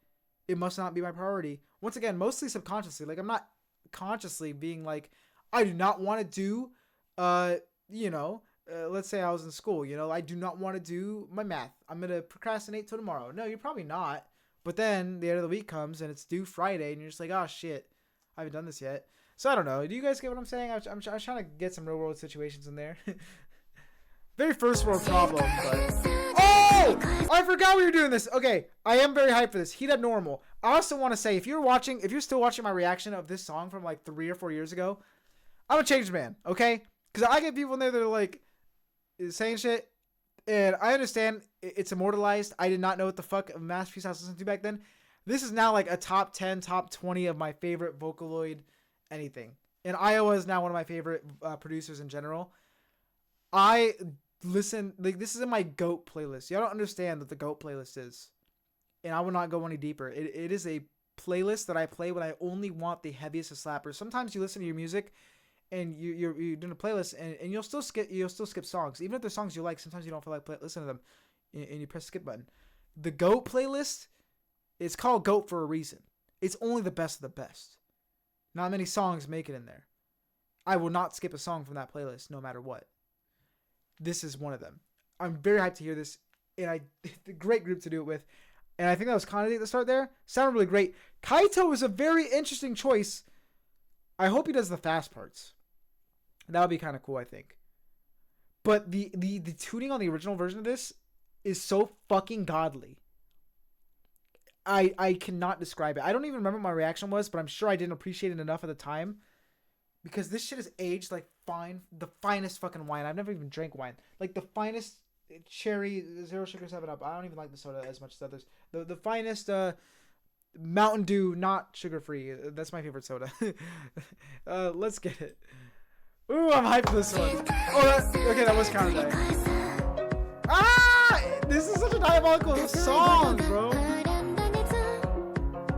it must not be my priority. Once again, mostly subconsciously. Like, I'm not consciously being like, I do not want to do, you know, let's say I was in school, you know, I do not want to do my math. I'm going to procrastinate till tomorrow. No, you're probably not. But then the end of the week comes and it's due Friday and you're just like, oh shit, I haven't done this yet. So I don't know. Do you guys get what I'm saying? I'm trying to get some real world situations in there. Very first world problem, but... Oh! Oh, I forgot we were doing this. Okay, I am very hyped for this. Heat Up Normal. I also want to say, if you're still watching my reaction of this song from like 3 or 4 years ago, I'm a changed man, okay? Because I get people in there that are like saying shit, and I understand it's immortalized. I did not know what the fuck of masterpiece I was listening to back then. This is now like a top 10, top 20 of my favorite Vocaloid anything. And Iowa is now one of my favorite producers in general. I listen, like, this is in my GOAT playlist. Y'all don't understand what the GOAT playlist is. And I will not go any deeper. It is a playlist that I play when I only want the heaviest of slappers. Sometimes you listen to your music and you're doing a playlist and you'll still skip songs. Even if they're songs you like, sometimes you don't feel like listening to them and you press the skip button. The GOAT playlist, it's called GOAT for a reason. It's only the best of the best. Not many songs make it in there. I will not skip a song from that playlist no matter what. This is one of them. I'm very hyped to hear this, and the great group to do it with. And I think that was Kanade at the start there. Sounded really great. Kaito is a very interesting choice. I hope he does the fast parts. That would be kind of cool, I think. But the tuning on the original version of this is so fucking godly. I cannot describe it. I don't even remember what my reaction was, but I'm sure I didn't appreciate it enough at the time. Because this shit is aged like fine. The finest fucking wine. I've never even drank wine. Like the finest cherry, 0 sugar 7-Up. I don't even like the soda as much as others. The finest Mountain Dew, not sugar-free. That's my favorite soda. Let's get it. Ooh, I'm hyped for this one. Oh, okay, that was counter. Ah! This is such a diabolical song, bro.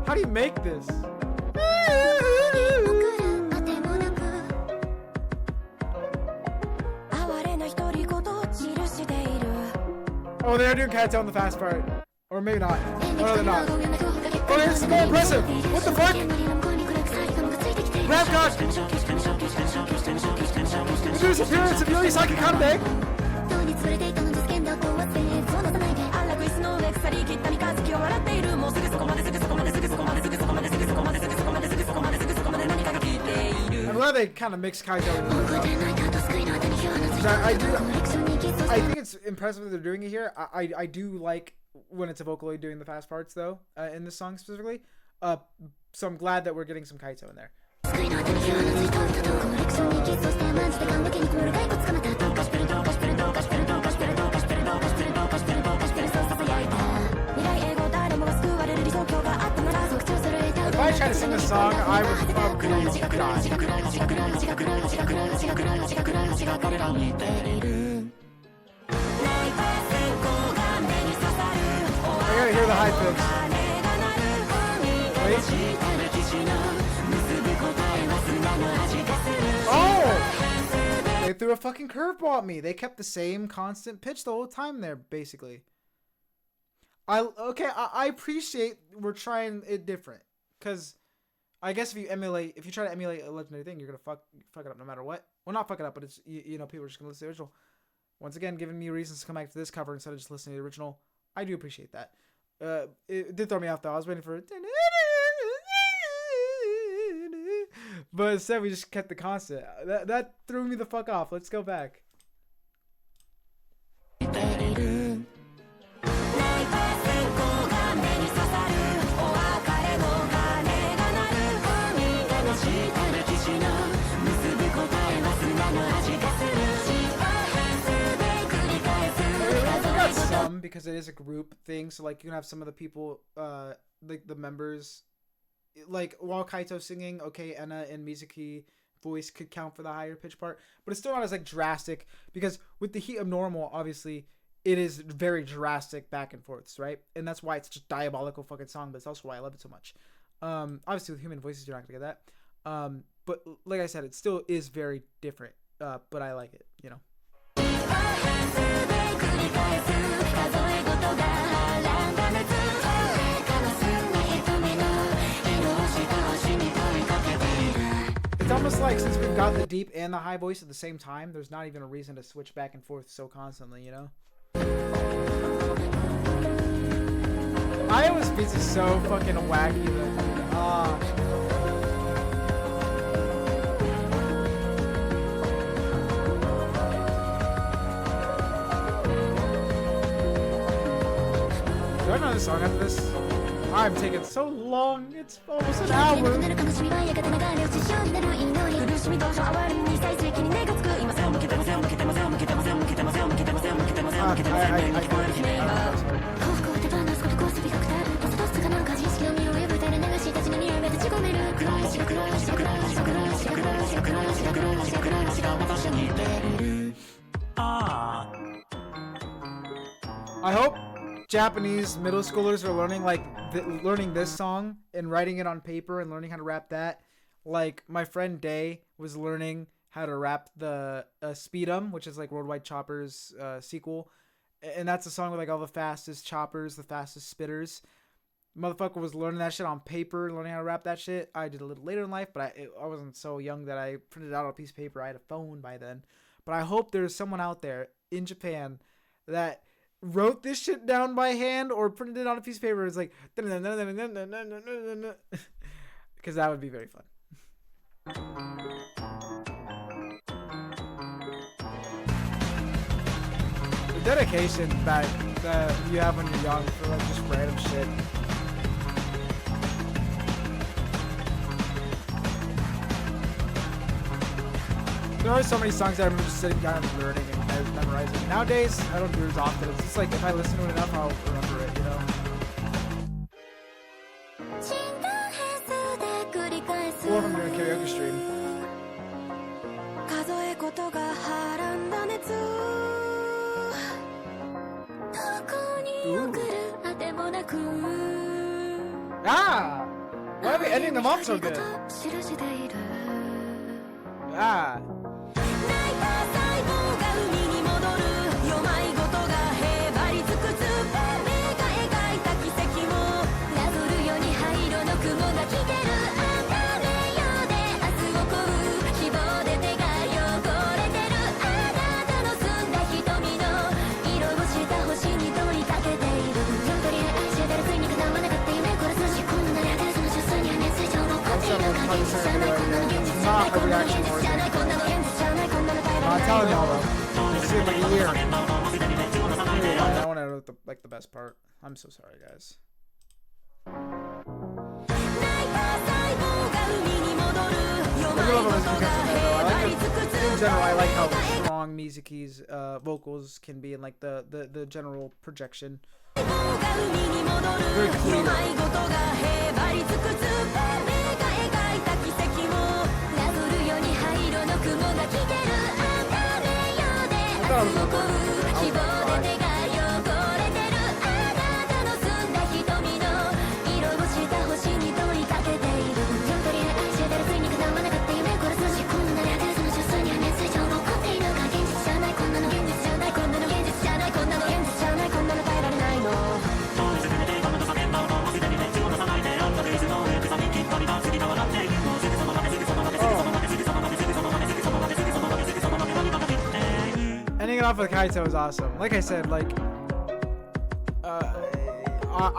How do you make this? Oh, they're doing Kaito on the fast part. Or maybe not. Oh, no, they're not. Oh, this is more impressive. What the fuck? Grab God. The newest appearance of Yuri Saki Kanade. I'm glad they kind of mix Kaito. I think it's impressive that they're doing it here. I do like when it's a Vocaloid doing the fast parts, though, in this song specifically. So I'm glad that we're getting some Kaito in there. If I tried to sing this song, I would probably die. I gotta hear the high pitch. Wait. Oh! They threw a fucking curveball at me. They kept the same constant pitch the whole time there, basically. I appreciate we're trying it different. Because I guess if you try to emulate a legendary thing, you're gonna fuck it up no matter what. Well, not fuck it up, but it's people are just gonna listen to the original. Once again, giving me reasons to come back to this cover instead of just listening to the original. I do appreciate that. It did throw me off though. I was waiting for it. But instead we just kept the constant. That threw me the fuck off. Let's go back. Because it is a group thing, so like you can have some of the people, like the members, like while Kaito's singing, okay, Enna and Mizuki voice could count for the higher pitch part, but it's still not as like drastic because with the Heat of Normal, obviously it is very drastic back and forths, right? And that's why it's such a diabolical fucking song, but it's also why I love it so much. Obviously with human voices you're not gonna get that, but like I said, it still is very different, but I like it, you know. It's almost like since we've got the deep and the high voice at the same time, there's not even a reason to switch back and forth so constantly, you know? Iowa's beats is so fucking wacky though. I know this song after this? I'm taking so long. It's almost an hour. I hope Japanese middle schoolers are learning learning this song and writing it on paper and learning how to rap that. Like my friend Day was learning how to rap the Speed'em, which is like Worldwide Chopper's sequel, and that's a song with like all the fastest choppers, the fastest spitters. Motherfucker was learning that shit on paper, learning how to rap that shit. I did a little later in life, but I wasn't so young that I printed it out on a piece of paper. I had a phone by then. But I hope there's someone out there in Japan that wrote this shit down by hand or printed it on a piece of paper. It's like, because that would be very fun. The dedication that you have when you're young for like just random shit. There are so many songs that I remember just sitting down and learning and memorizing. Nowadays, I don't do it as often. It's just like if I listen to it enough, I'll remember it, you know? Or if I'm doing a karaoke stream. Ooh. Ah! Why are we ending them off so good? Ah! Not a reaction organ. I'm telling y'all though. It's been like a year. I want to know the best part. I'm so sorry, guys. In general, I like how strong Mizuki's vocals can be in like the general projection. Very clear. Ending it off with Kaito is awesome. Like I said, like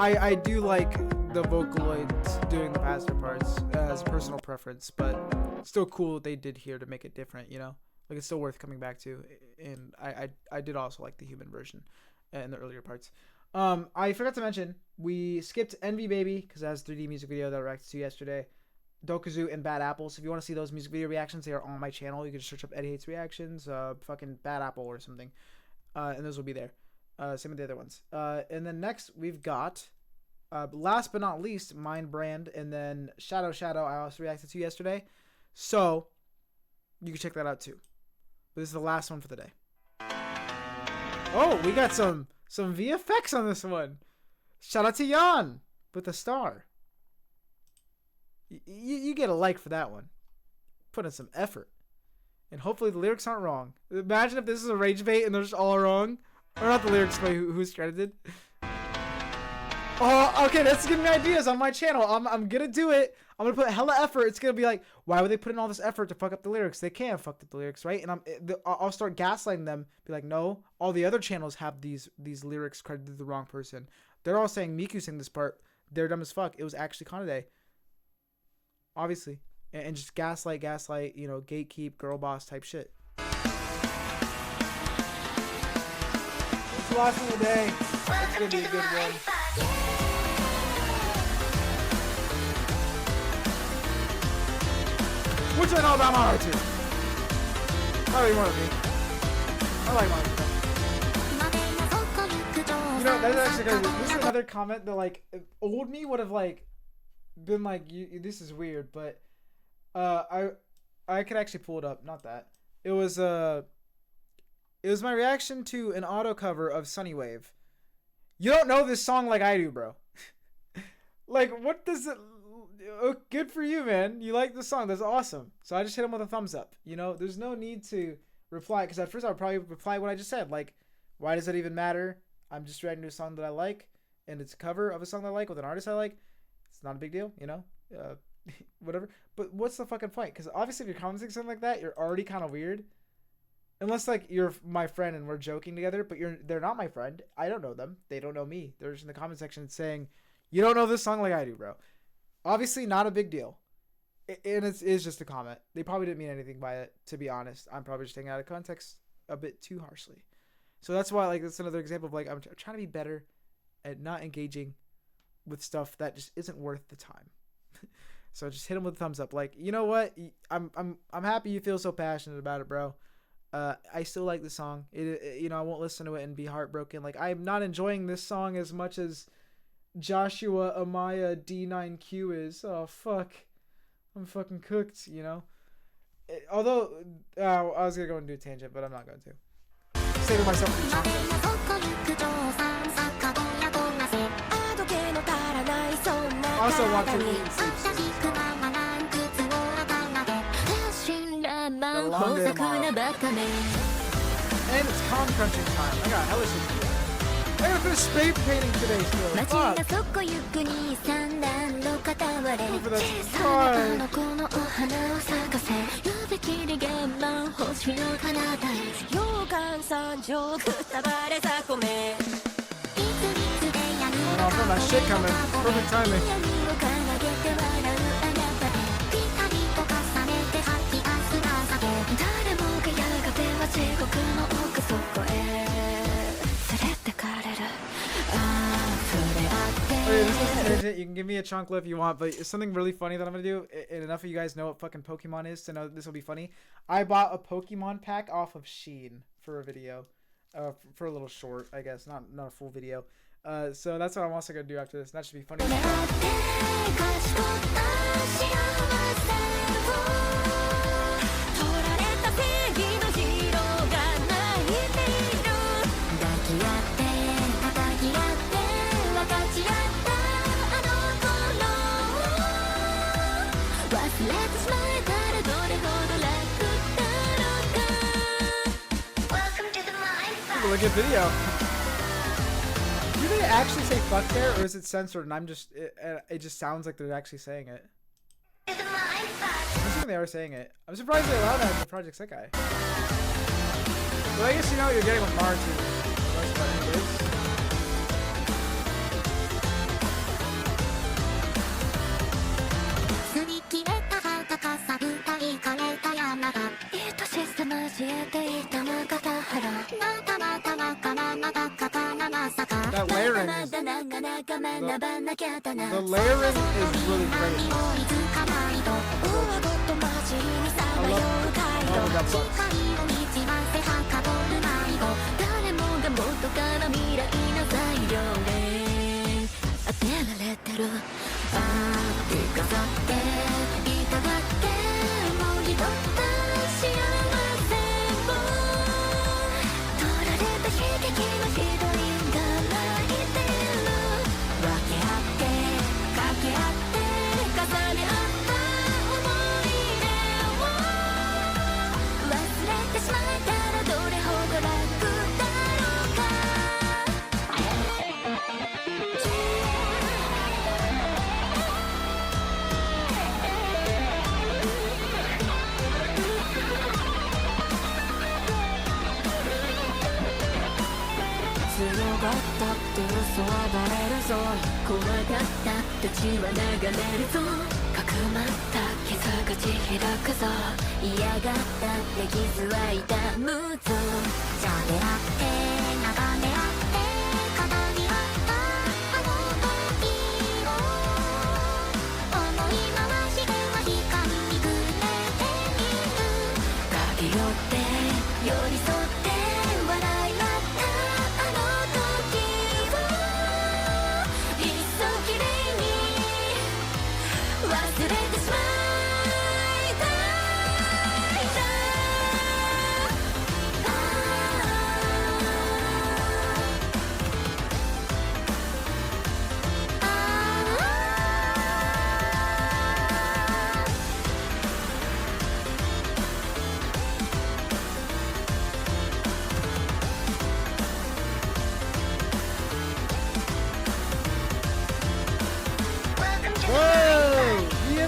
I do like the Vocaloids doing the faster parts as a personal preference, but it's still cool what they did here to make it different, you know? Like it's still worth coming back to. And I did also like the human version in the earlier parts. I forgot to mention, we skipped Envy Baby because it has 3D music video that I reacted to yesterday. Dokuzu and Bad Apple. So if you want to see those music video reactions, they are on my channel. You can just search up Eddie Hates Reactions, fucking Bad Apple or something, and those will be there. Same with the other ones. And then next we've got, last but not least, Mind Brand, and then Shadow. I also reacted to yesterday, so you can check that out too. But this is the last one for the day. Oh, we got some VFX on this one. Shout out to Jan with a star. You get a like for that one. Put in some effort. And hopefully the lyrics aren't wrong. Imagine if this is a rage bait and they're just all wrong. Or not the lyrics, but who's credited. Oh, okay, that's giving me ideas on my channel. I'm gonna do it. I'm gonna put hella effort. It's gonna be like, why would they put in all this effort to fuck up the lyrics? They can't fuck up the lyrics, right? And I'll start gaslighting them. Be like, no, all the other channels have these lyrics credited to the wrong person. They're all saying Miku sang this part. They're dumb as fuck. It was actually Kanade. Obviously. And just gaslight, you know, gatekeep, girl boss type shit. It's the last one of the day. gonna be a good one. Which I know about Mario 2. I really want to be. I like Mario 2. You know, that's actually good. This is another comment that, like, old me would have, like, been like, this is weird, but I could actually pull it up. Not that. It was my reaction to an auto cover of Sunny Wave. You don't know this song like I do, bro. Like, what does it... Oh, good for you, man. You like the song. That's awesome. So I just hit him with a thumbs up. You know, there's no need to reply, because at first I would probably reply what I just said. Like, why does that even matter? I'm just reacting to a song that I like, and it's a cover of a song that I like with an artist I like. It's not a big deal, you know? Whatever. But what's the fucking point? Because obviously if you're commenting something like that, you're already kind of weird. Unless, like, you're my friend and we're joking together, but they're not my friend. I don't know them. They don't know me. They're just in the comment section saying, you don't know this song like I do, bro. Obviously, not a big deal. And it's just a comment. They probably didn't mean anything by it, to be honest. I'm probably just taking it out of context a bit too harshly. So that's why, like, that's another example of, like, I'm trying to be better at not engaging with stuff that just isn't worth the time. So just hit them with a thumbs up. Like, you know what? I'm happy you feel so passionate about it, bro. I still like the song. You know, I won't listen to it and be heartbroken. Like, I'm not enjoying this song as much as Joshua Amaya D9Q is. Oh, fuck. I'm fucking cooked, you know? Although, I was going to go and do a tangent, but I'm not going to. Saving myself for the chocolate. Also, want to eat sleep. The long day tomorrow. And it's con crunching time. I got hella shit to do. I gotta finish spray painting today still. Fuck. For that Oh, I feel that shit coming. Perfect timing. You can give me a chunkla if you want, but it's something really funny that I'm gonna do, and enough of you guys know what fucking Pokemon is to know this will be funny. I bought a Pokemon pack off of Shein for a video, for a little short, I guess, not a full video. So that's what I'm also gonna do after this. That should be funny. A good video. Do they actually say fuck there, or is it censored and I'm just it just sounds like they're actually saying it? I'm assuming they are saying it. I'm surprised they allowed that in Project SEKAI. But I guess you know what you're getting with Mario 2. That layering is, the layering is really great. I love that book.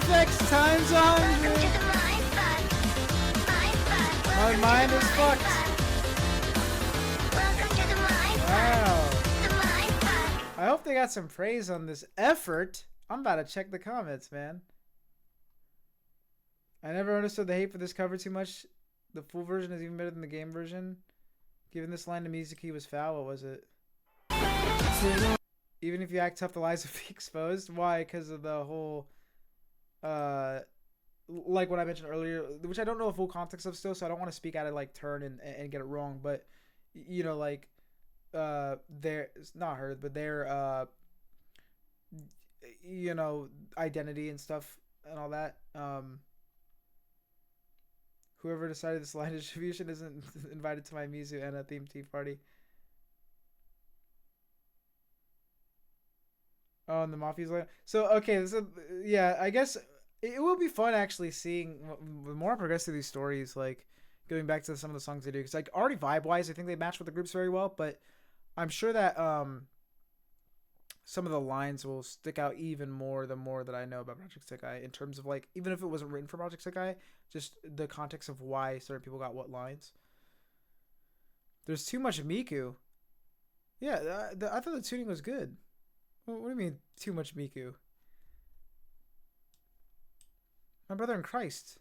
6 times 100. My mind is fucked. Wow. I hope they got some praise on this effort. I'm about to check the comments, man. I never understood the hate for this cover too much. The full version is even better than the game version. Given this line to Mizuki was foul, what was it? Even if you act tough, the lies will be exposed. Why? Because of the whole, like what I mentioned earlier, which I don't know the full context of still, so I don't want to speak out of like turn and get it wrong. But you know, like, their not her, but their you know, identity and stuff and all that. Whoever decided this line distribution isn't invited to my Mizu and a themed tea party. Oh, and the Mafia's like, so okay, so yeah, I guess it will be fun actually seeing the more I progress through these stories, like going back to some of the songs they do, because like already vibe wise, I think they match with the groups very well, but I'm sure that some of the lines will stick out even more the more that I know about Project Sekai, in terms of like, even if it wasn't written for Project Sekai, just the context of why certain people got what lines. There's too much Miku. Yeah, I thought the tuning was good. What do you mean too much Miku? My brother in Christ.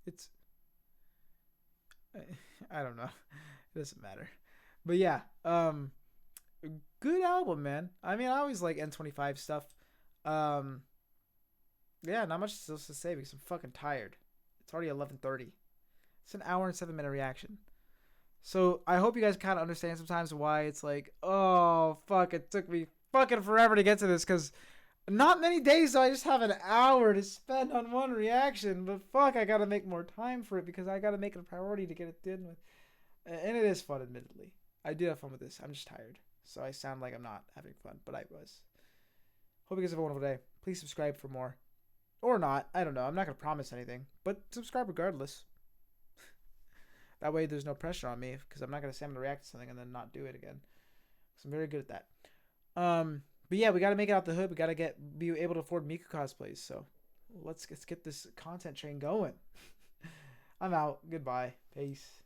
It's, I don't know. It doesn't matter. But yeah, good album, man. I mean, I always like N25 stuff. Yeah, not much else to say because I'm fucking tired. It's already 11:30. It's an hour and 7-minute reaction. So I hope you guys kind of understand sometimes why it's like, oh fuck, it took me fucking forever to get to this, because not many days do I just have an hour to spend on one reaction. But fuck, I gotta make more time for it because I gotta make it a priority to get it done with. And it is fun, admittedly. I do have fun with this. I'm just tired. So I sound like I'm not having fun, but I was. Hope you guys have a wonderful day. Please subscribe for more. Or not. I don't know. I'm not going to promise anything. But subscribe regardless. That way there's no pressure on me, because I'm not going to say I'm going to react to something and then not do it again. Because I'm very good at that. But yeah, we got to make it out the hood. We got to be able to afford Miku cosplays. So let's get this content train going. I'm out. Goodbye. Peace.